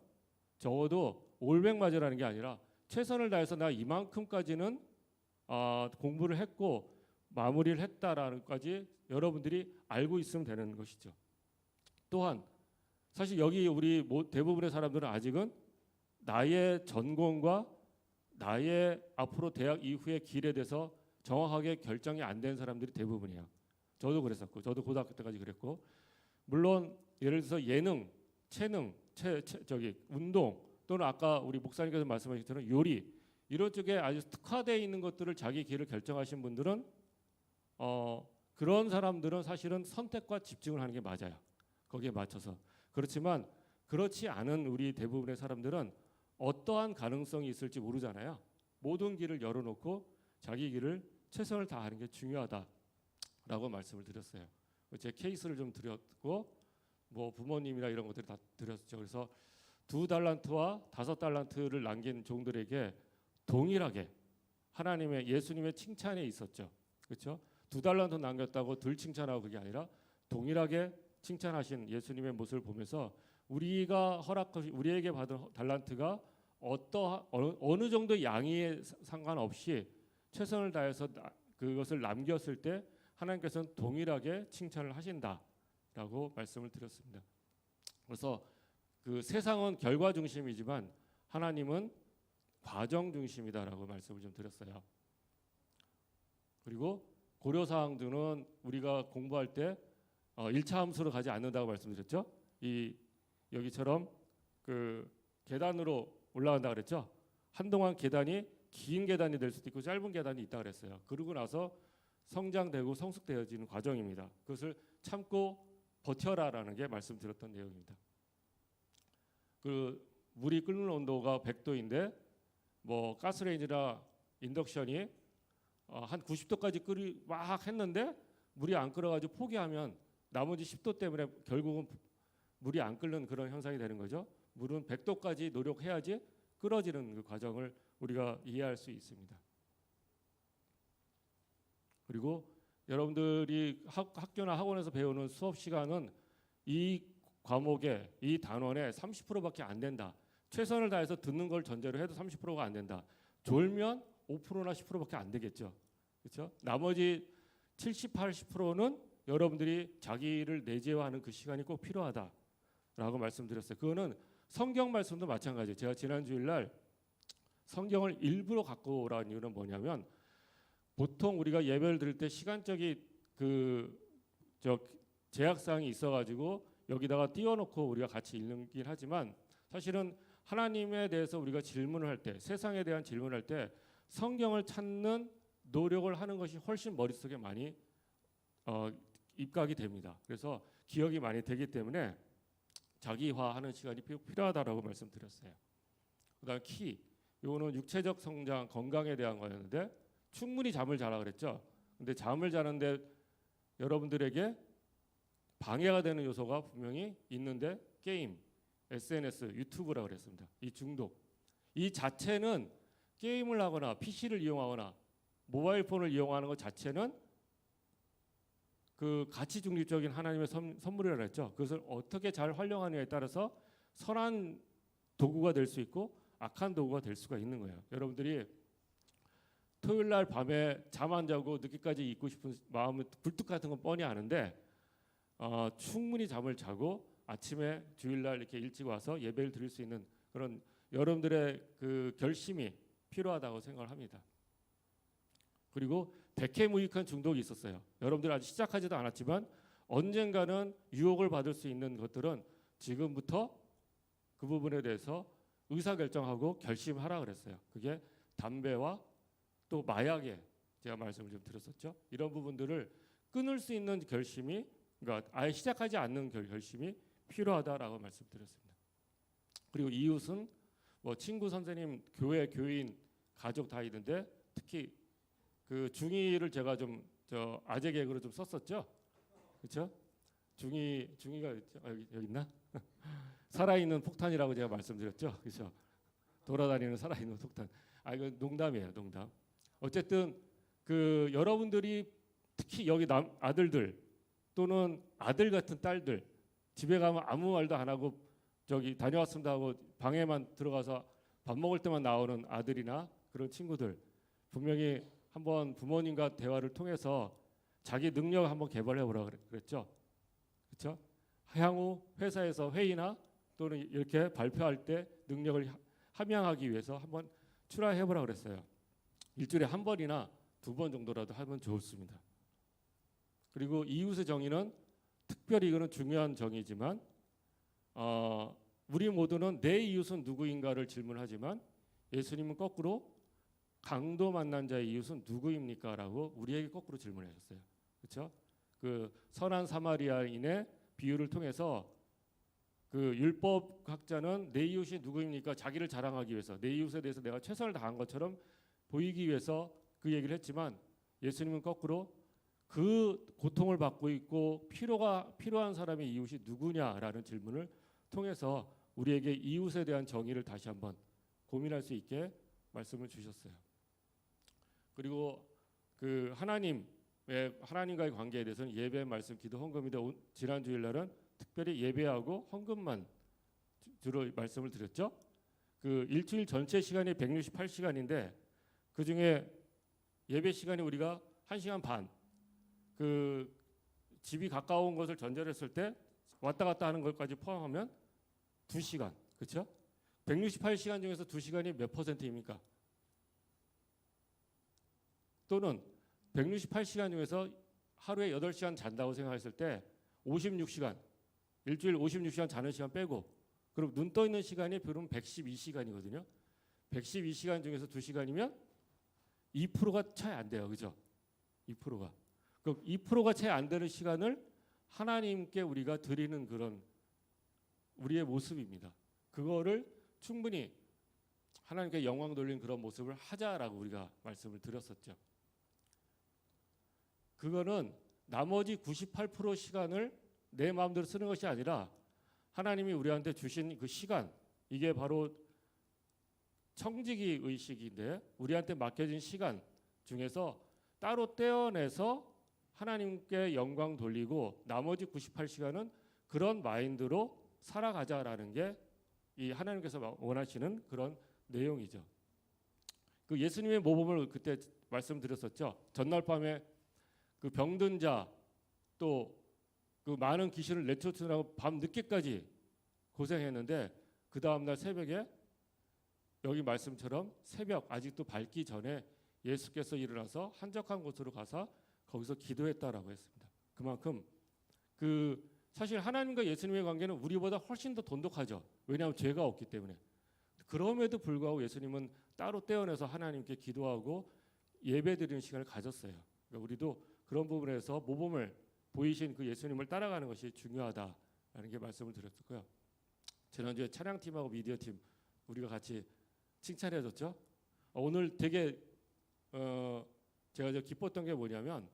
적어도 올백 맞으라는 게 아니라 최선을 다해서 나 이만큼까지는 공부를 했고 마무리를 했다라는 것까지 여러분들이 알고 있으면 되는 것이죠. 또한 사실 여기 우리 대부분의 사람들은 아직은 나의 전공과 나의 앞으로 대학 이후의 길에 대해서 정확하게 결정이 안 된 사람들이 대부분이에요. 저도 그랬었고 저도 고등학교 때까지 그랬고 물론 예를 들어서 예능, 체능, 운동 또는 아까 우리 목사님께서 말씀하신 것처럼 요리 이런 쪽에 아주 특화되어 있는 것들을 자기 길을 결정하신 분들은 그런 사람들은 사실은 선택과 집중을 하는 게 맞아요. 거기에 맞춰서. 그렇지만 그렇지 않은 우리 대부분의 사람들은 어떠한 가능성이 있을지 모르잖아요. 모든 길을 열어놓고 자기 길을 최선을 다하는 게 중요하다라고 말씀을 드렸어요. 제 케이스를 좀 드렸고 뭐 부모님이나 이런 것들을 다 드렸죠. 그래서 2달란트와 5달란트를 남긴 종들에게 동일하게 하나님의 예수님의 칭찬에 있었죠. 그렇죠? 2달란트 남겼다고 덜 칭찬하고 그게 아니라 동일하게 칭찬하신 예수님의 모습을 보면서 우리가 허락하신 우리에게 받은 달란트가 어느 정도의 양에 상관없이 최선을 다해서 그것을 남겼을 때 하나님께서는 동일하게 칭찬을 하신다라고 말씀을 드렸습니다. 그래서 그 세상은 결과 중심이지만 하나님은 과정 중심이다라고 말씀을 좀 드렸어요. 그리고 고려 사항들은 우리가 공부할 때 1차 함수로 가지 않는다고 말씀드렸죠. 여기처럼 그 계단으로 올라간다 그랬죠. 한동안 계단이 긴 계단이 될 수도 있고 짧은 계단이 있다 그랬어요. 그러고 나서 성장되고 성숙되어지는 과정입니다. 그것을 참고 버텨라라는 게 말씀드렸던 내용입니다. 그 물이 끓는 온도가 100도인데 뭐 가스레인지나 인덕션이 한 90도까지 끓이 막 했는데 물이 안 끓어가지고 포기하면 나머지 10도 때문에 결국은 물이 안 끓는 그런 현상이 되는 거죠. 물은 100도까지 노력해야지 끓어지는 그 과정을 우리가 이해할 수 있습니다. 그리고 여러분들이 학교나 학원에서 배우는 수업 시간은 이 과목에 이 단원에 30%밖에 안 된다. 최선을 다해서 듣는 걸 전제로 해도 30%가 안 된다. 졸면 5%나 10%밖에 안 되겠죠. 그렇죠? 나머지 70, 80%는 여러분들이 자기를 내재화하는 그 시간이 꼭 필요하다라고 말씀드렸어요. 그거는 성경 말씀도 마찬가지예요. 제가 지난 주일날 성경을 일부러 갖고 오라는 이유는 뭐냐면 보통 우리가 예배를 드릴 때 시간적인 제약사항이 있어가지고 여기다가 띄워놓고 우리가 같이 읽긴 하지만 사실은 하나님에 대해서 우리가 질문을 할 때, 세상에 대한 질문을 할 때 성경을 찾는 노력을 하는 것이 훨씬 머릿속에 많이 입각이 됩니다. 그래서 기억이 많이 되기 때문에 자기화하는 시간이 필요하다라고 말씀드렸어요. 그다음 키, 이거는 육체적 성장, 건강에 대한 거였는데 충분히 잠을 자라 그랬죠. 근데 잠을 자는데 여러분들에게 방해가 되는 요소가 분명히 있는데 게임, SNS, 유튜브라고 그랬습니다. 이 중독. 이 자체는 게임을 하거나 PC를 이용하거나 모바일 폰을 이용하는 것 자체는 그 가치 중립적인 하나님의 선물이라고 했죠. 그것을 어떻게 잘 활용하느냐에 따라서 선한 도구가 될 수 있고 악한 도구가 될 수가 있는 거예요. 여러분들이 토요일 날 밤에 잠 안 자고 늦게까지 있고 싶은 마음은 굴뚝 같은 건 뻔히 아는데 충분히 잠을 자고 아침에 주일날 이렇게 일찍 와서 예배를 드릴 수 있는 그런 여러분들의 그 결심이 필요하다고 생각을 합니다. 그리고 백해무익한 중독이 있었어요. 여러분들 아직 시작하지도 않았지만 언젠가는 유혹을 받을 수 있는 것들은 지금부터 그 부분에 대해서 의사결정하고 결심하라 그랬어요. 그게 담배와 또 마약에 제가 말씀을 좀 드렸었죠. 이런 부분들을 끊을 수 있는 결심이 그러니까 아예 시작하지 않는 결심이 필요하다라고 말씀드렸습니다. 그리고 이웃은 뭐 친구, 선생님, 교회, 교인, 가족 다 있는데 특히 그 중이를 제가 좀 아재 개그로 좀 썼었죠. 그렇죠? 중이가 여기 있나? 살아있는 폭탄이라고 제가 말씀드렸죠. 그렇죠? 돌아다니는 살아있는 폭탄. 이거 농담이에요, 농담. 어쨌든 그 여러분들이 특히 여기 아들들 또는 아들 같은 딸들 집에 가면 아무 말도 안 하고 저기 다녀왔습니다 하고 방에만 들어가서 밥 먹을 때만 나오는 아들이나 그런 친구들 분명히 한번 부모님과 대화를 통해서 자기 능력을 한번 개발해 보라 그랬죠. 그렇죠? 향후 회사에서 회의나 또는 이렇게 발표할 때 능력을 함양하기 위해서 한번 출하해 보라 그랬어요. 일주일에 한 번이나 2번 정도라도 하면 좋습니다. 그리고 이웃의 정의는 특별히 이거는 중요한 정의지만 우리 모두는 내 이웃은 누구인가를 질문하지만 예수님은 거꾸로 강도 만난 자의 이웃은 누구입니까? 라고 우리에게 거꾸로 질문하셨어요. 그렇죠? 그 선한 사마리아인의 비유를 통해서 그 율법학자는 내 이웃이 누구입니까? 자기를 자랑하기 위해서 내 이웃에 대해서 내가 최선을 다한 것처럼 보이기 위해서 그 얘기를 했지만 예수님은 거꾸로 그 고통을 받고 있고 필요한 사람의 이웃이 누구냐라는 질문을 통해서 우리에게 이웃에 대한 정의를 다시 한번 고민할 수 있게 말씀을 주셨어요. 그리고 그 하나님과의 관계에 대해서는 예배, 말씀, 기도, 헌금인데 지난 주일날은 특별히 예배하고 헌금만 주로 말씀을 드렸죠. 그 일주일 전체 시간이 168시간인데 그 중에 예배 시간이 우리가 1시간 반, 그 집이 가까운 것을 전제로 했을 때 왔다 갔다 하는 것까지 포함하면 2시간, 그렇죠? 168시간 중에서 2시간이 몇 %입니까? 또는 168시간 중에서 하루에 8시간 잔다고 생각했을 때 56시간, 일주일 56시간 자는 시간 빼고 그럼 눈 떠 있는 시간이 그럼 112시간이거든요. 112시간 중에서 2시간이면 2%가 채 안 돼요. 그죠? 2%가. 그럼 2%가 채 안 되는 시간을 하나님께 우리가 드리는 그런 우리의 모습입니다. 그거를 충분히 하나님께 영광 돌리는 그런 모습을 하자라고 우리가 말씀을 드렸었죠. 그거는 나머지 98% 시간을 내 마음대로 쓰는 것이 아니라 하나님이 우리한테 주신 그 시간, 이게 바로 청지기 의식인데 우리한테 맡겨진 시간 중에서 따로 떼어내서 하나님께 영광 돌리고 나머지 98시간은 그런 마인드로 살아가자라는 게 이 하나님께서 원하시는 그런 내용이죠. 그 예수님의 모범을 그때 말씀드렸었죠. 전날 밤에 그 병든 자 또 그 많은 귀신을 내쫓으라고 밤 늦게까지 고생했는데 그 다음 날 새벽에 여기 말씀처럼 새벽 아직도 밝기 전에 예수께서 일어나서 한적한 곳으로 가서 거기서 기도했다라고 했습니다. 그만큼 그 사실 하나님과 예수님의 관계는 우리보다 훨씬 더 돈독하죠. 왜냐하면 죄가 없기 때문에. 그럼에도 불구하고 예수님은 따로 떼어내서 하나님께 기도하고 예배드리는 시간을 가졌어요. 그러니까 우리도 그런 부분에서 모범을 보이신 그 예수님을 따라가는 것이 중요하다라는 게 말씀을 드렸고요. 지난주에 찬양팀하고 미디어팀 우리가 같이 칭찬해줬죠. 오늘 되게 제가 기뻤던 게 뭐냐면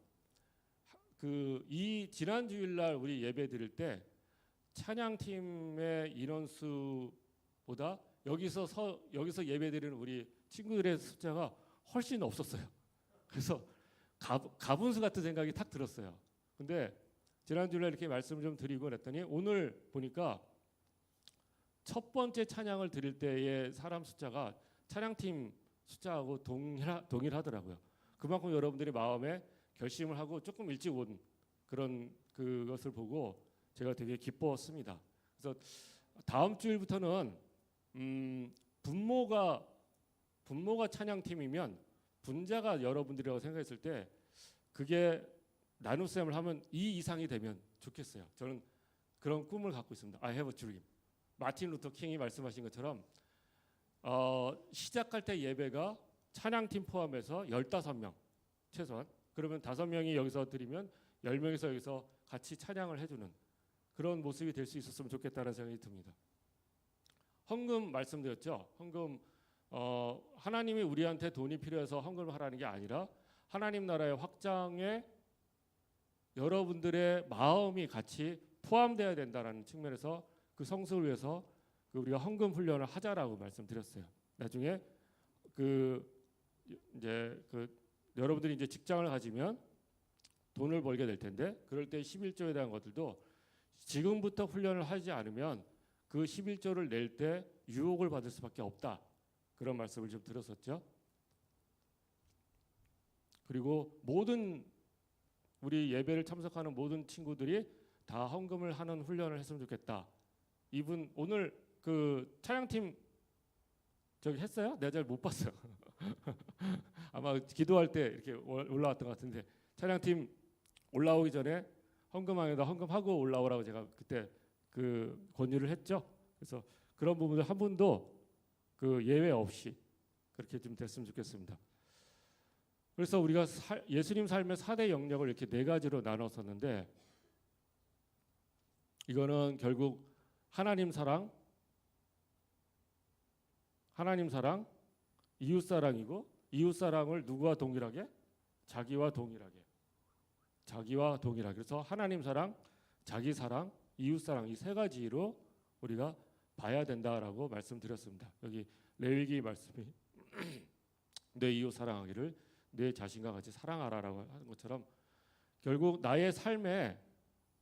이 지난 주일날 우리 예배 드릴 때 찬양팀의 인원수보다 여기서 예배 드리는 우리 친구들의 숫자가 훨씬 없었어요. 그래서 가분수 같은 생각이 탁 들었어요. 근데 지난 주일날 이렇게 말씀을 좀 드리고 그랬더니 오늘 보니까 첫 번째 찬양을 드릴 때의 사람 숫자가 찬양팀 숫자하고 동일하더라고요. 그만큼 여러분들이 마음에 결심을 하고 조금 일찍 온 그런 그것을 보고 제가 되게 기뻤습니다. 그래서 다음 주일부터는 분모가 찬양팀이면 분자가 여러분들이라고 생각했을 때 그게 나눗셈을 하면 2 이상이 되면 좋겠어요. 저는 그런 꿈을 갖고 있습니다. I have a dream. 마틴 루터 킹이 말씀하신 것처럼 시작할 때 예배가 찬양팀 포함해서 15명 최소한 그러면 5명이 여기서 드리면 10명에서 여기서 같이 찬양을 해주는 그런 모습이 될 수 있었으면 좋겠다는 생각이 듭니다. 헌금 말씀드렸죠. 헌금 하나님이 우리한테 돈이 필요해서 헌금을 하라는 게 아니라 하나님 나라의 확장에 여러분들의 마음이 같이 포함되어야 된다는 측면에서 그 성숙을 위해서 우리가 헌금 훈련을 하자라고 말씀드렸어요. 나중에 여러분들이 이제 직장을 가지면 돈을 벌게 될 텐데 그럴 때 11조에 대한 것들도 지금부터 훈련을 하지 않으면 그 11조를 낼 때 유혹을 받을 수밖에 없다. 그런 말씀을 좀 드렸었죠. 그리고 모든 우리 예배를 참석하는 모든 친구들이 다 헌금을 하는 훈련을 했으면 좋겠다. 이분 오늘 그 찬양팀 저기 했어요? 내가 잘 못 봤어요. 아마 기도할 때 이렇게 올라왔던 것 같은데 찬양팀 올라오기 전에 헌금함에다 헌금하고 올라오라고 제가 그때 그 권유를 했죠. 그래서 그런 부분들 한 분도 그 예외 없이 그렇게 좀 됐으면 좋겠습니다. 그래서 우리가 예수님 삶의 4대 영역을 이렇게 4가지로 나눴었는데 이거는 결국 하나님 사랑, 이웃 사랑이고 이웃 사랑을 누구와 동일하게? 자기와 동일하게. 그래서 하나님 사랑, 자기 사랑, 이웃 사랑 이 세 가지로 우리가 봐야 된다라고 말씀드렸습니다. 여기 레위기 말씀이 내 이웃 사랑하기를 내 자신과 같이 사랑하라라고 하는 것처럼 결국 나의 삶의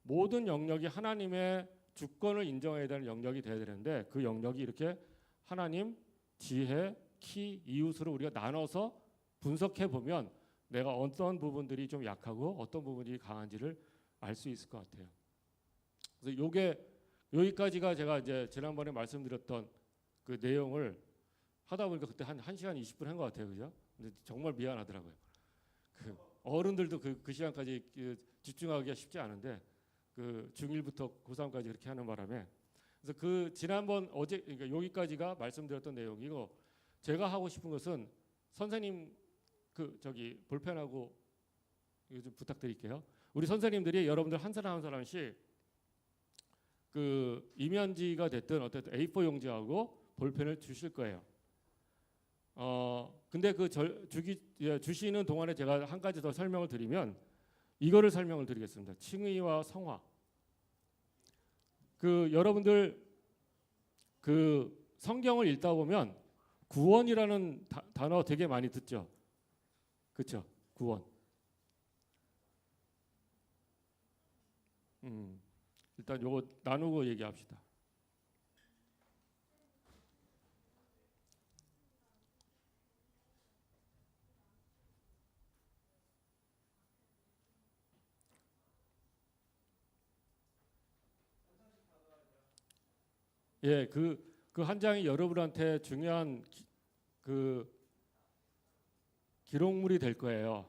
모든 영역이 하나님의 주권을 인정해야 되는 영역이 돼야 되는데 그 영역이 이렇게 하나님, 지혜, 키, 이웃으로 우리가 나눠서 분석해 보면 내가 어떤 부분들이 좀 약하고 어떤 부분이 강한지를 알 수 있을 것 같아요. 그래서 요게 여기까지가 제가 이제 지난번에 말씀드렸던 그 내용을 하다 보니까 그때 한 1시간 20분 한 것 같아요. 그죠? 근데 정말 미안하더라고요. 그 어른들도 그 시간까지 집중하기가 쉽지 않은데 그 중1부터 고3까지 그렇게 하는 바람에 그래서 그 지난번 어제 그러니까 여기까지가 말씀드렸던 내용이고 제가 하고 싶은 것은 선생님 그 저기 볼펜하고 이거 좀 부탁드릴게요. 우리 선생님들이 여러분들 한 사람 한 사람씩 그 이면지가 됐든 어쨌든 A4 용지하고 볼펜을 주실 거예요. 근데 그 주시는 동안에 제가 한 가지 더 설명을 드리면 이거를 설명을 드리겠습니다. 칭의와 성화. 그 여러분들 그 성경을 읽다 보면 구원이라는 단어 되게 많이 듣죠. 그렇죠? 구원. 일단 요거 나누고 얘기합시다. 예, 그 한 장이 여러분한테 중요한 그 기록물이 될 거예요.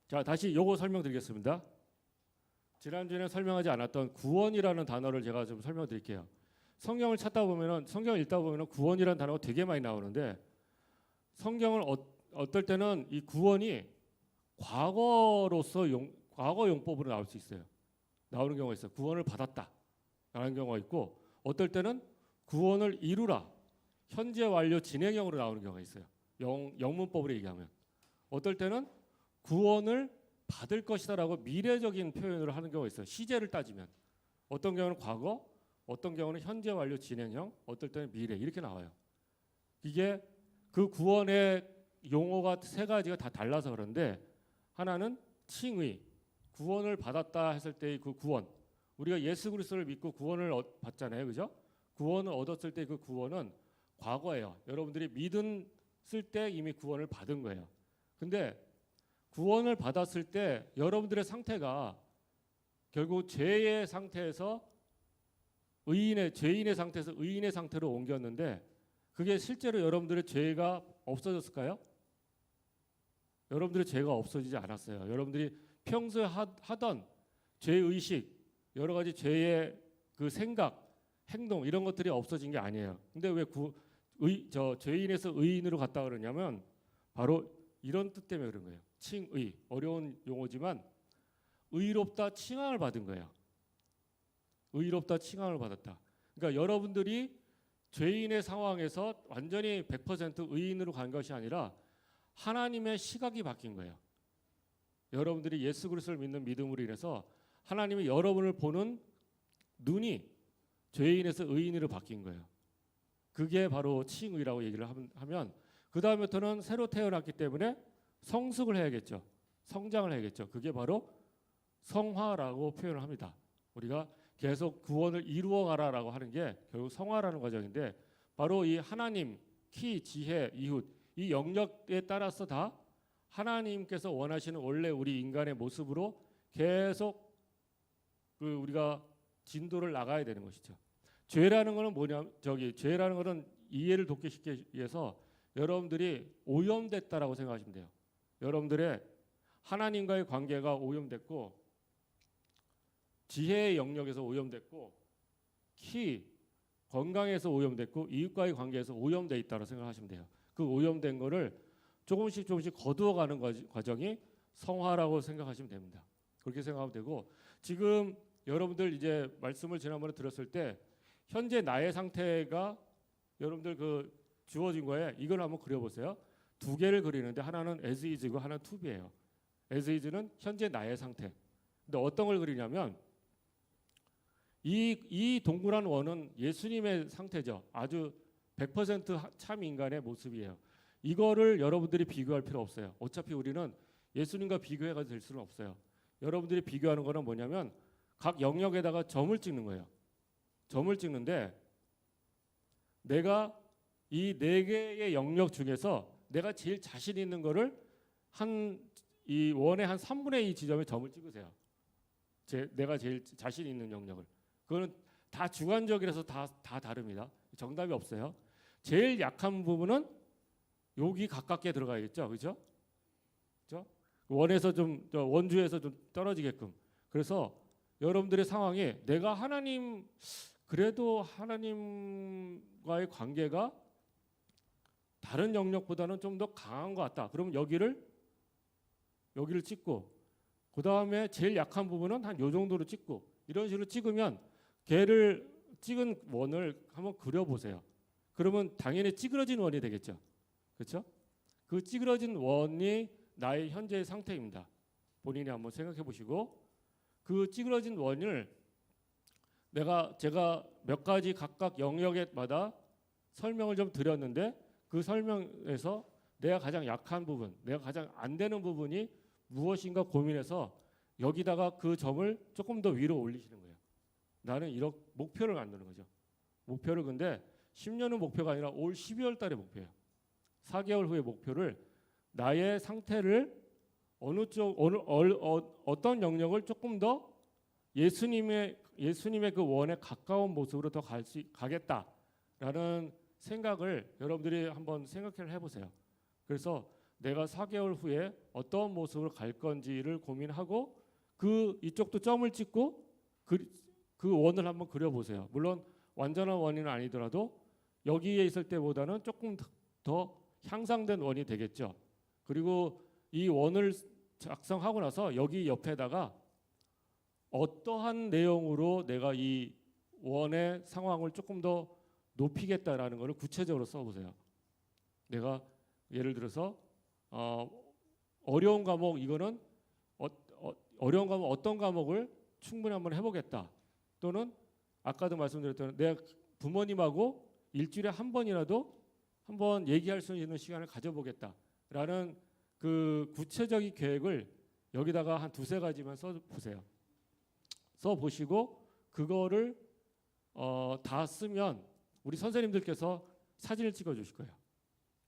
자, 다시 요거 설명드리겠습니다. 지난주에는 설명하지 않았던 구원이라는 단어를 제가 좀 설명드릴게요. 성경을 찾다 보면은 성경을 읽다 보면은 구원이라는 단어가 되게 많이 나오는데 성경을 어떨 때는 이 구원이 과거로서 과거 용법으로 나올 수 있어요. 나오는 경우가 있어요. 구원을 받았다라는 경우가 있고 어떨 때는 구원을 이루라 현재 완료 진행형으로 나오는 경우가 있어요. 영문법으로 얘기하면 어떨 때는 구원을 받을 것이다라고 미래적인 표현을 하는 경우가 있어요. 시제를 따지면 어떤 경우는 과거, 어떤 경우는 현재 완료 진행형, 어떨 때는 미래 이렇게 나와요. 이게 그 구원의 용어가 세 가지가 다 달라서 그런데 하나는 칭의, 구원을 받았다 했을 때의 그 구원. 우리가 예수 그리스도를 믿고 구원을 받잖아요. 그죠? 구원을 얻었을 때 그 구원은 과거예요. 여러분들이 믿었을 때 이미 구원을 받은 거예요. 근데 구원을 받았을 때 여러분들의 상태가 결국 죄의 상태에서 죄인의 상태에서 의인의 상태로 옮겼는데 그게 실제로 여러분들의 죄가 없어졌을까요? 여러분들의 죄가 없어지지 않았어요. 여러분들이 평소에 하던 죄의식, 여러 가지 죄의 그 생각, 행동 이런 것들이 없어진 게 아니에요. 근데 왜 죄인에서 의인으로 갔다 그러냐면 바로 이런 뜻 때문에 그런 거예요. 칭의, 어려운 용어지만 의롭다 칭함을 받은 거예요. 의롭다 칭함을 받았다. 그러니까 여러분들이 죄인의 상황에서 완전히 100% 의인으로 간 것이 아니라 하나님의 시각이 바뀐 거예요. 여러분들이 예수 그리스도를 믿는 믿음으로 인해서 하나님이 여러분을 보는 눈이 죄인에서 의인으로 바뀐 거예요. 그게 바로 칭의라고 얘기를 하면 그 다음부터는 새로 태어났기 때문에 성숙을 해야겠죠. 성장을 해야겠죠. 그게 바로 성화라고 표현을 합니다. 우리가 계속 구원을 이루어가라라고 하는 게 결국 성화라는 과정인데 바로 이 하나님, 키, 지혜, 이웃 이 영역에 따라서 다 하나님께서 원하시는 원래 우리 인간의 모습으로 계속 우리가 진도를 나가야 되는 것이죠. 죄라는 거는 죄라는 거는 이해를 돕기 쉽게 위해서 여러분들이 오염됐다라고 생각하시면 돼요. 여러분들의 하나님과의 관계가 오염됐고 지혜의 영역에서 오염됐고 건강에서 오염됐고 이웃과의 관계에서 오염돼 있다고 생각하시면 돼요. 그 오염된 거를 조금씩 거두어가는 과정이 성화라고 생각하시면 됩니다. 그렇게 생각하면 되고 지금 여러분들 이제 말씀을 지난번에 들었을 때 현재 나의 상태가 여러분들 그 주어진 거에 이걸 한번 그려보세요. 두 개를 그리는데 하나는 as is고 하나는 to be예요. as is는 현재 나의 상태. 근데 어떤 걸 그리냐면 이 동그란 원은 예수님의 상태죠. 아주 100%참 인간의 모습이에요. 이거를 여러분들이 비교할 필요 없어요. 어차피 우리는 예수님과 비교해가 될 수는 없어요. 여러분들이 비교하는 거는 뭐냐면 각 영역에다가 점을 찍는 거예요. 점을 찍는데 내가 이 네 개의 영역 중에서 내가 제일 자신 있는 거를 이 원의 한 3분의 2 지점에 점을 찍으세요. 내가 제일 자신 있는 영역을. 그거는 다 주관적이라서 다 다릅니다. 정답이 없어요. 제일 약한 부분은 여기 가깝게 들어가야겠죠, 그렇죠? 원에서 좀 원주에서 좀 떨어지게끔. 그래서 여러분들의 상황이 내가 그래도 하나님과의 관계가 다른 영역보다는 좀 더 강한 것 같다. 그러면 여기를 찍고 그 다음에 제일 약한 부분은 한 요 정도로 찍고 이런 식으로 찍으면 걔를 찍은 원을 한번 그려보세요. 그러면 당연히 찌그러진 원이 되겠죠. 그렇죠? 그 찌그러진 원이 나의 현재의 상태입니다. 본인이 한번 생각해 보시고 그 찌그러진 원을 제가 몇 가지 각각 영역마다 설명을 좀 드렸는데 그 설명에서 내가 가장 약한 부분, 내가 가장 안 되는 부분이 무엇인가 고민해서 여기다가 그 점을 조금 더 위로 올리시는 거예요. 나는 이런 목표를 만드는 거죠. 목표를 근데 10년은 목표가 아니라 올 12월 달의 목표예요. 4개월 후의 목표를 나의 상태를 어떤 영역을 조금 더 예수님의 그 원에 가까운 모습으로 더 가겠다라는 생각을 여러분들이 한번 생각을 해보세요. 그래서 내가 4개월 후에 어떤 모습으로 갈 건지를 고민하고 이쪽도 점을 찍고 그 원을 한번 그려보세요. 물론 완전한 원은 아니더라도 여기에 있을 때보다는 조금 더 향상된 원이 되겠죠. 그리고 이 원을 작성하고 나서 여기 옆에다가 어떠한 내용으로 내가 이 원의 상황을 조금 더 높이겠다라는 것을 구체적으로 써보세요. 내가 예를 들어서 어려운 과목 이거는 어려운 과목 어떤 과목을 충분히 한번 해보겠다. 또는 아까도 말씀드렸던 내가 부모님하고 일주일에 한 번이라도 한번 얘기할 수 있는 시간을 가져보겠다라는 그 구체적인 계획을 여기다가 한 두세 가지만 써보세요. 써보시고 그거를 다 쓰면 우리 선생님들께서 사진을 찍어주실 거예요.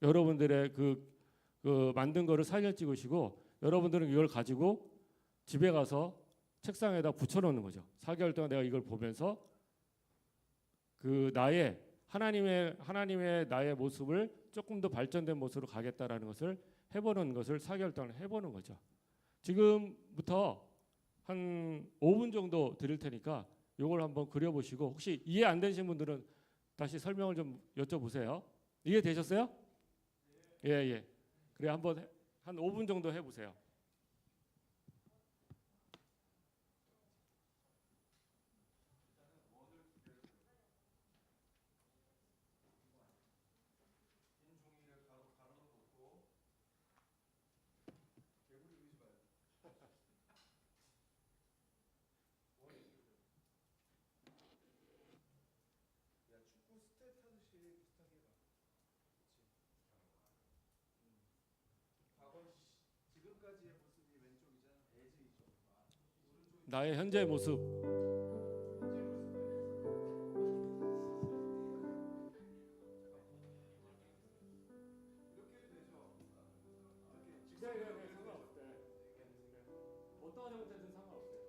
여러분들의 그 만든 거를 사진을 찍으시고 여러분들은 이걸 가지고 집에 가서 책상에다 붙여놓는 거죠. 4개월 동안 내가 이걸 보면서 그 하나님의 나의 모습을 조금 더 발전된 모습으로 가겠다라는 것을 해보는 것을 4개월 동안 해보는 거죠. 지금부터 한 5분 정도 드릴 테니까 이걸 한번 그려보시고 혹시 이해 안 되신 분들은 다시 설명을 좀 여쭤보세요. 이해 되셨어요? 예. 그래 한번 한 5분 정도 해보세요. 나의 현재 모습. 어떤 형태든 상관없어요.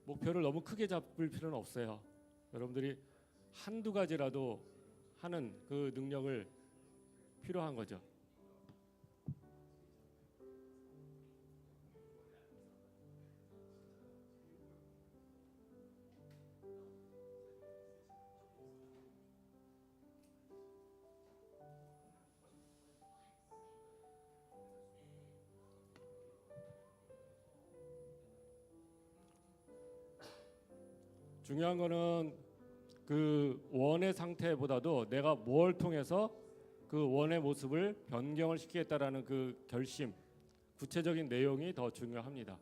목표를 너무 크게 잡을 필요는 없어요. 여러분들이 한두 가지라도 하는 그 능력을 필요한 거죠. 중요한 거는 그 원의 상태보다도 내가 뭘 통해서 그 원의 모습을 변경을 시키겠다라는 그 결심, 구체적인 내용이 더 중요합니다.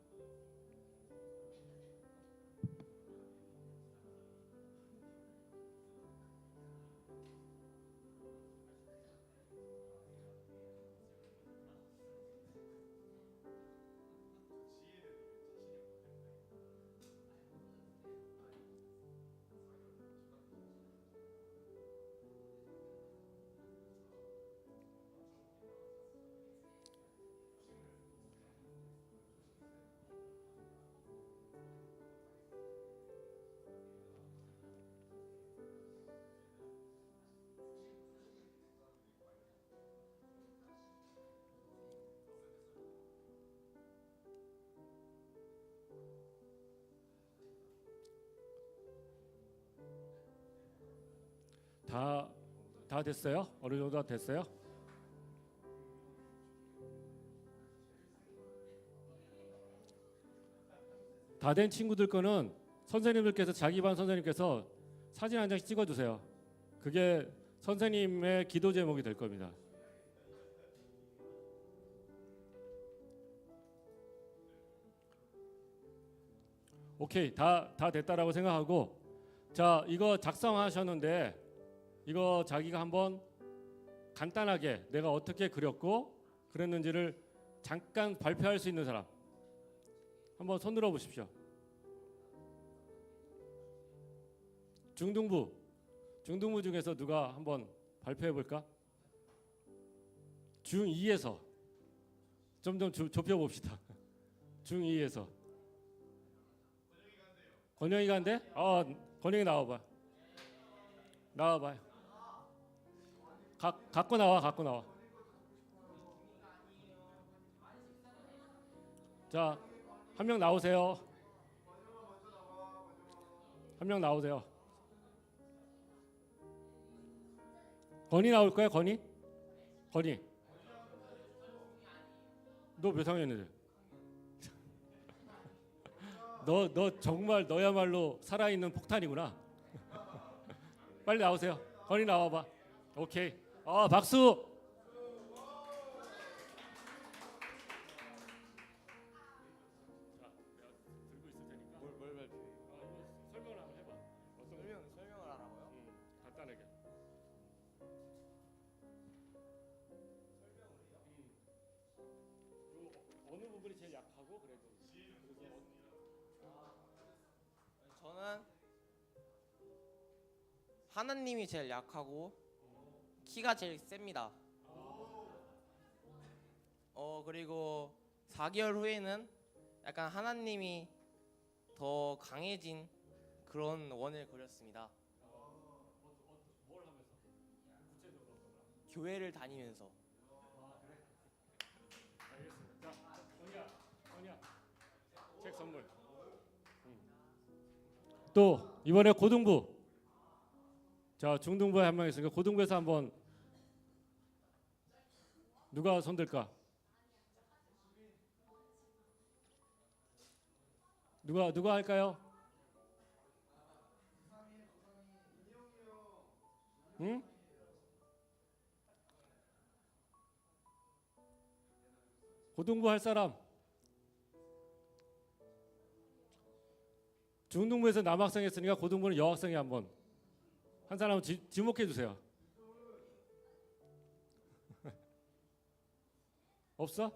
다 됐어요? 어느 정도 됐어요? 다 된 친구들 거는 선생님들께서 자기 반 선생님께서 사진 한 장씩 찍어주세요. 그게 선생님의 기도 제목이 될 겁니다. 오케이, 다 됐다라고 생각하고, 자, 이거 작성하셨는데 이거 자기가 한번 간단하게 내가 어떻게 그렸고 그랬는지를 잠깐 발표할 수 있는 사람 한번 손 들어 보십시오. 중등부 중에서 누가 한번 발표해 볼까? 중2에서 좀 좁혀 봅시다. 중2에서 권영이가 한대? 권영이 나와봐. 나와봐요. 갖고 나와. 자, 한 명 나오세요. 건이 나올 거야, 건이? 너 몇 학년인데? 너 정말 너야말로 살아있는 폭탄이구나. 빨리 나오세요. 건이 나와봐. 오케이. 박수. 설명을 하라고요? 간단하게. 어느 부분이 제일 약하고 그래도. 저는 하나님이 제일 약하고 키가 제일 셉니다. 그리고 4개월 후에는 약간 하나님이 더 강해진 그런 원을 그렸습니다. 교회를 다니면서. 알겠습니다. 자, 건이야. 책 선물. 또 이번에 고등부. 자, 중등부에 한 명 있으니까 고등부에서 한번 누가 손들까? 누가 할까요? 응? 고등부 할 사람? 중등부에서 남학생 했으니까 고등부는 여학생이 한번 한 사람은 지목해 주세요. 없어?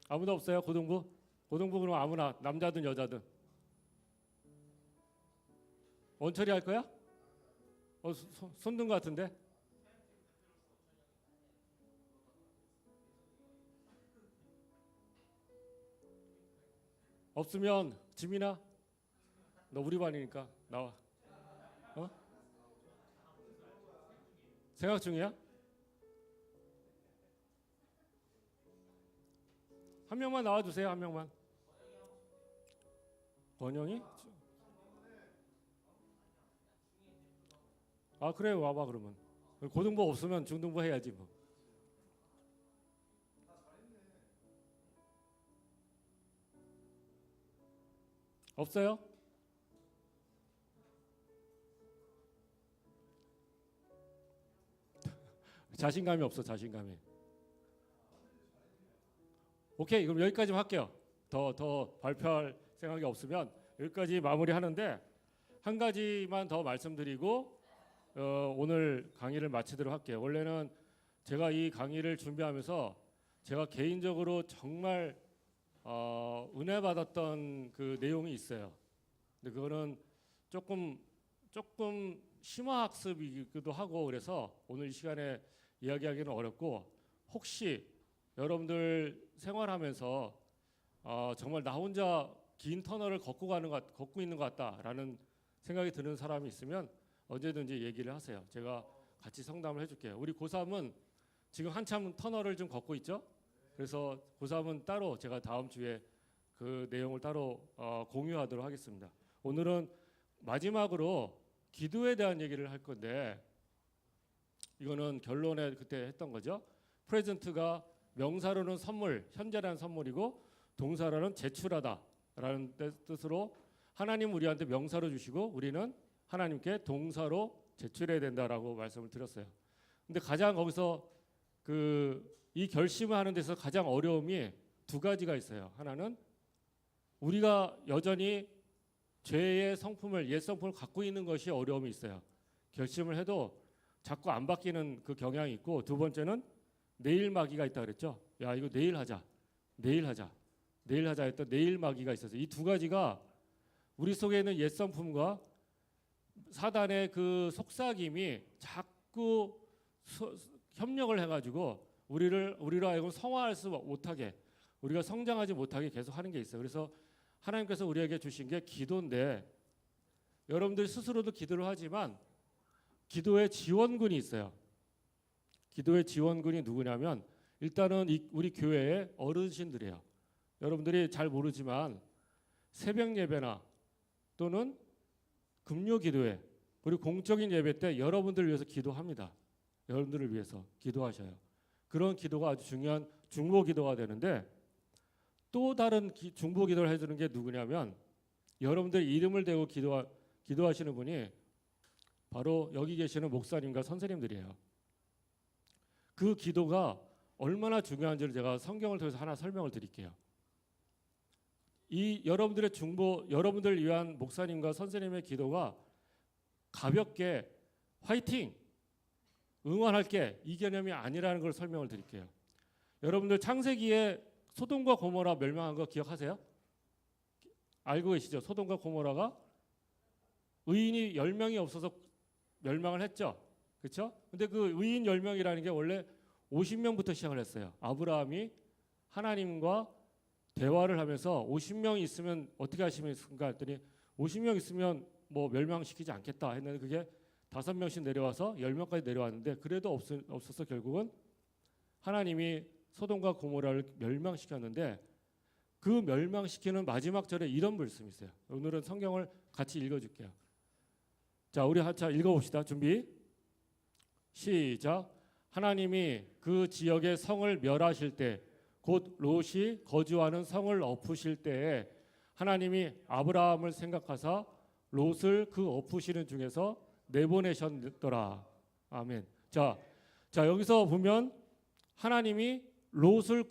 아무도 없어요? 고등부? 고등부 그럼 아무나 남자든 여자든. 원철이 할 거야? 손든 것 같은데? 없으면 지민아, 너 우리 반이니까 나와. 어? 생각 중이야? 한 명만 나와주세요. 한 명만. 번영이? 아 그래 와봐 그러면. 고등부 없으면 중등부 해야지 뭐. 없어요? 자신감이 없어 자신감이. 오케이 그럼 여기까지만 할게요. 더 발표할 생각이 없으면 여기까지 마무리하는데 한 가지만 더 말씀드리고 오늘 강의를 마치도록 할게요. 원래는 제가 이 강의를 준비하면서 제가 개인적으로 정말 은혜 받았던 그 내용이 있어요. 근데 그거는 조금 심화 학습이기도 하고 그래서 오늘 이 시간에 이야기하기는 어렵고 혹시 여러분들 생활하면서 정말 나 혼자 긴 터널을 걷고 있는 것 같다라는 생각이 드는 사람이 있으면 언제든지 얘기를 하세요. 제가 같이 상담을 해줄게요. 우리 고3은 지금 한참 터널을 좀 걷고 있죠. 그래서 고3은 따로 제가 다음 주에 그 내용을 따로 공유하도록 하겠습니다. 오늘은 마지막으로 기도에 대한 얘기를 할 건데 이거는 결론에 그때 했던 거죠. 프레젠트가 명사로는 선물, 현재라는 선물이고 동사로는 제출하다라는 뜻으로 하나님 우리한테 명사로 주시고 우리는 하나님께 동사로 제출해야 된다라고 말씀을 드렸어요. 근데 가장 거기서 이 결심을 하는 데서 가장 어려움이 두 가지가 있어요. 하나는 우리가 여전히 죄의 성품을 옛 성품을 갖고 있는 것이 어려움이 있어요. 결심을 해도 자꾸 안 바뀌는 그 경향이 있고 두 번째는 내일 마귀가 있다 그랬죠. 야 이거 내일 하자 했던 내일 마귀가 있어서 이 두 가지가 우리 속에 있는 옛 성품과 사단의 그 속삭임이 자꾸 협력을 해가지고 우리로 하여금 성화할 수 못하게 우리가 성장하지 못하게 계속 하는 게 있어요. 그래서 하나님께서 우리에게 주신 게 기도인데 여러분들 스스로도 기도를 하지만 기도의 지원군이 있어요. 기도의 지원군이 누구냐면 일단은 우리 교회의 어르신들이에요. 여러분들이 잘 모르지만 새벽 예배나 또는 금요 기도회 그리고 공적인 예배 때 여러분들을 위해서 기도합니다. 여러분들을 위해서 기도하셔요. 그런 기도가 아주 중요한 중보 기도가 되는데 또 다른 중보 기도를 해주는 게 누구냐면 여러분들 이름을 대고 기도하시는 분이 바로 여기 계시는 목사님과 선생님들이에요. 그 기도가 얼마나 중요한지를 제가 성경을 통해서 하나 설명을 드릴게요. 이 여러분들의 여러분들을 위한 목사님과 선생님의 기도가 가볍게 화이팅! 응원할게 이 개념이 아니라는 걸 설명을 드릴게요. 여러분들 창세기에 소돔과 고모라 멸망한 거 기억하세요? 알고 계시죠? 소돔과 고모라가 의인이 10명이 없어서 멸망을 했죠. 그렇죠? 근데 그 의인 10명이라는 게 원래 50명부터 시작을 했어요. 아브라함이 하나님과 대화를 하면서 50명이 있으면 어떻게 하시겠습니까? 했더니 50명 있으면 뭐 멸망시키지 않겠다 했는데 그게 5명씩 내려와서 10명까지 내려왔는데 그래도 없어서 결국은 하나님이 소돔과 고모라를 멸망시켰는데 그 멸망시키는 마지막 절에 이런 말씀이 있어요. 오늘은 성경을 같이 읽어줄게요. 자, 우리 한차 읽어봅시다. 준비. 시작. 하나님이 그 지역의 성을 멸하실 때 곧 롯이 거주하는 성을 엎으실 때에 하나님이 아브라함을 생각하사 롯을 그 엎으시는 중에서 내보내셨더라. 아멘. 자 여기서 보면 하나님이 롯을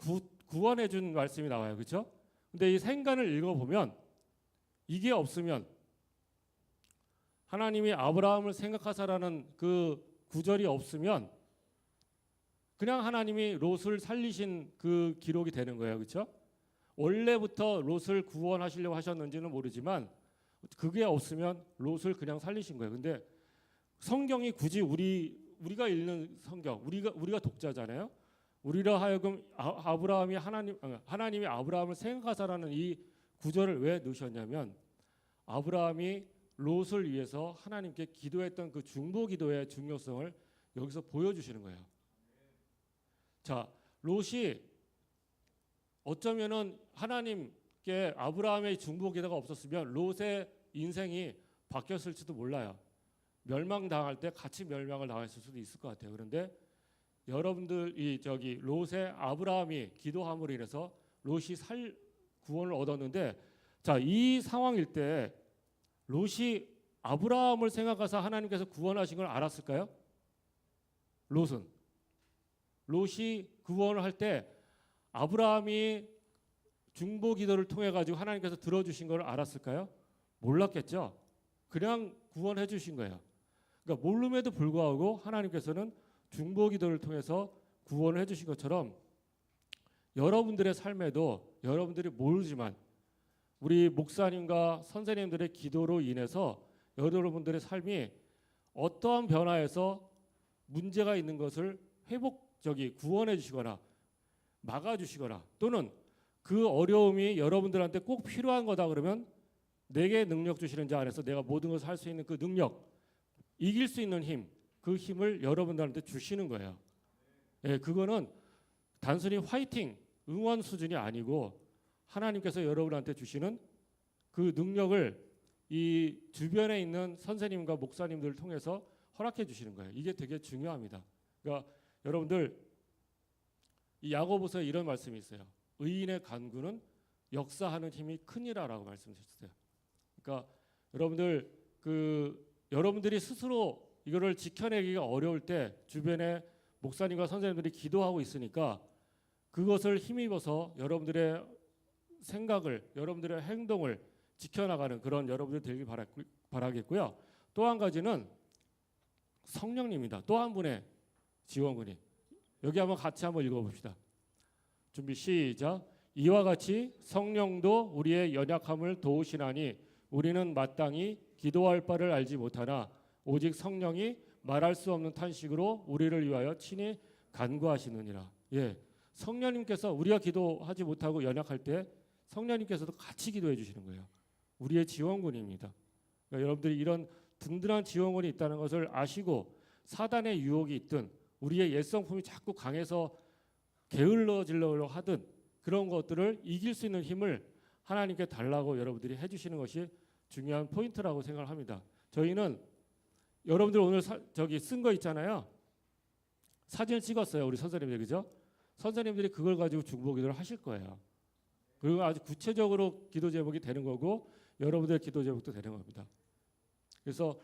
구원해 준 말씀이 나와요. 그렇죠? 근데 이 생간을 읽어보면 이게 없으면 하나님이 아브라함을 생각하사라는 그 구절이 없으면 그냥 하나님이 롯을 살리신 그 기록이 되는 거예요. 그렇죠? 원래부터 롯을 구원하시려고 하셨는지는 모르지만 그게 없으면 롯을 그냥 살리신 거예요. 근데 성경이 굳이 우리가 읽는 성경, 우리가 독자잖아요. 우리로 하여금 하나님이 아브라함을 생각하사라는 이 구절을 왜 넣으셨냐면 아브라함이 롯을 위해서 하나님께 기도했던 그 중보 기도의 중요성을 여기서 보여주시는 거예요. 자, 롯이 어쩌면은 하나님께 아브라함의 중보 기도가 없었으면 롯의 인생이 바뀌었을지도 몰라요. 멸망당할 때 같이 멸망을 당했을 수도 있을 것 같아요. 그런데 여러분들이 저기 롯의 아브라함이 기도함으로 인해서 롯이 구원을 얻었는데, 자, 이 상황일 때 롯이 아브라함을 생각해서 하나님께서 구원하신 걸 알았을까요? 롯이 구원을 할 때 아브라함이 중보 기도를 통해 가지고 하나님께서 들어주신 걸 알았을까요? 몰랐겠죠. 그냥 구원해 주신 거예요. 그러니까 모름에도 불구하고 하나님께서는 중보 기도를 통해서 구원을 해 주신 것처럼 여러분들의 삶에도 여러분들이 모르지만 우리 목사님과 선생님들의 기도로 인해서 여러분들의 삶이 어떠한 변화에서 문제가 있는 것을 구원해 주시거나 막아 주시거나, 또는 그 어려움이 여러분들한테 꼭 필요한 거다 그러면 내게 능력 주시는 자 안에서 내가 모든 것을 할 수 있는 그 능력, 이길 수 있는 힘, 그 힘을 여러분들한테 주시는 거예요. 예, 그거는 단순히 화이팅, 응원 수준이 아니고 하나님께서 여러분한테 주시는 그 능력을 이 주변에 있는 선생님과 목사님들을 통해서 허락해 주시는 거예요. 이게 되게 중요합니다. 그러니까 여러분들, 이 야고보서에 이런 말씀이 있어요. 의인의 간구는 역사하는 힘이 크니라라고 말씀하셨어요. 그러니까 여러분들이 스스로 이거를 지켜내기가 어려울 때 주변에 목사님과 선생님들이 기도하고 있으니까 그것을 힘입어서 여러분들의 생각을, 여러분들의 행동을 지켜나가는 그런 여러분들 되길 바라겠고요. 또 한 가지는 성령님입니다. 또 한 분의 지원군이. 여기 한번 같이 한번 읽어봅시다. 준비 시작. 이와 같이 성령도 우리의 연약함을 도우시나니 우리는 마땅히 기도할 바를 알지 못하나 오직 성령이 말할 수 없는 탄식으로 우리를 위하여 친히 간구하시느니라. 예, 성령님께서 우리가 기도하지 못하고 연약할 때 성령님께서도 같이 기도해 주시는 거예요. 우리의 지원군입니다. 그러니까 여러분들이 이런 든든한 지원군이 있다는 것을 아시고 사단의 유혹이 있든 우리의 옛성품이 자꾸 강해서 게을러지려고 하든 그런 것들을 이길 수 있는 힘을 하나님께 달라고 여러분들이 해주시는 것이 중요한 포인트라고 생각을 합니다. 저희는 여러분들 오늘 쓴 거 있잖아요. 사진을 찍었어요. 우리 선생님들, 그죠? 선생님들이 그걸 가지고 중보 기도를 하실 거예요. 그리고 아주 구체적으로 기도 제목이 되는 거고 여러분들의 기도 제목도 되는 겁니다. 그래서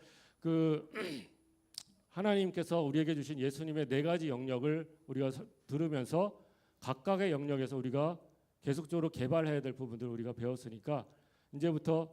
하나님께서 우리에게 주신 예수님의 4가지 영역을 우리가 들으면서 각각의 영역에서 우리가 계속적으로 개발해야 될 부분들을 우리가 배웠으니까 이제부터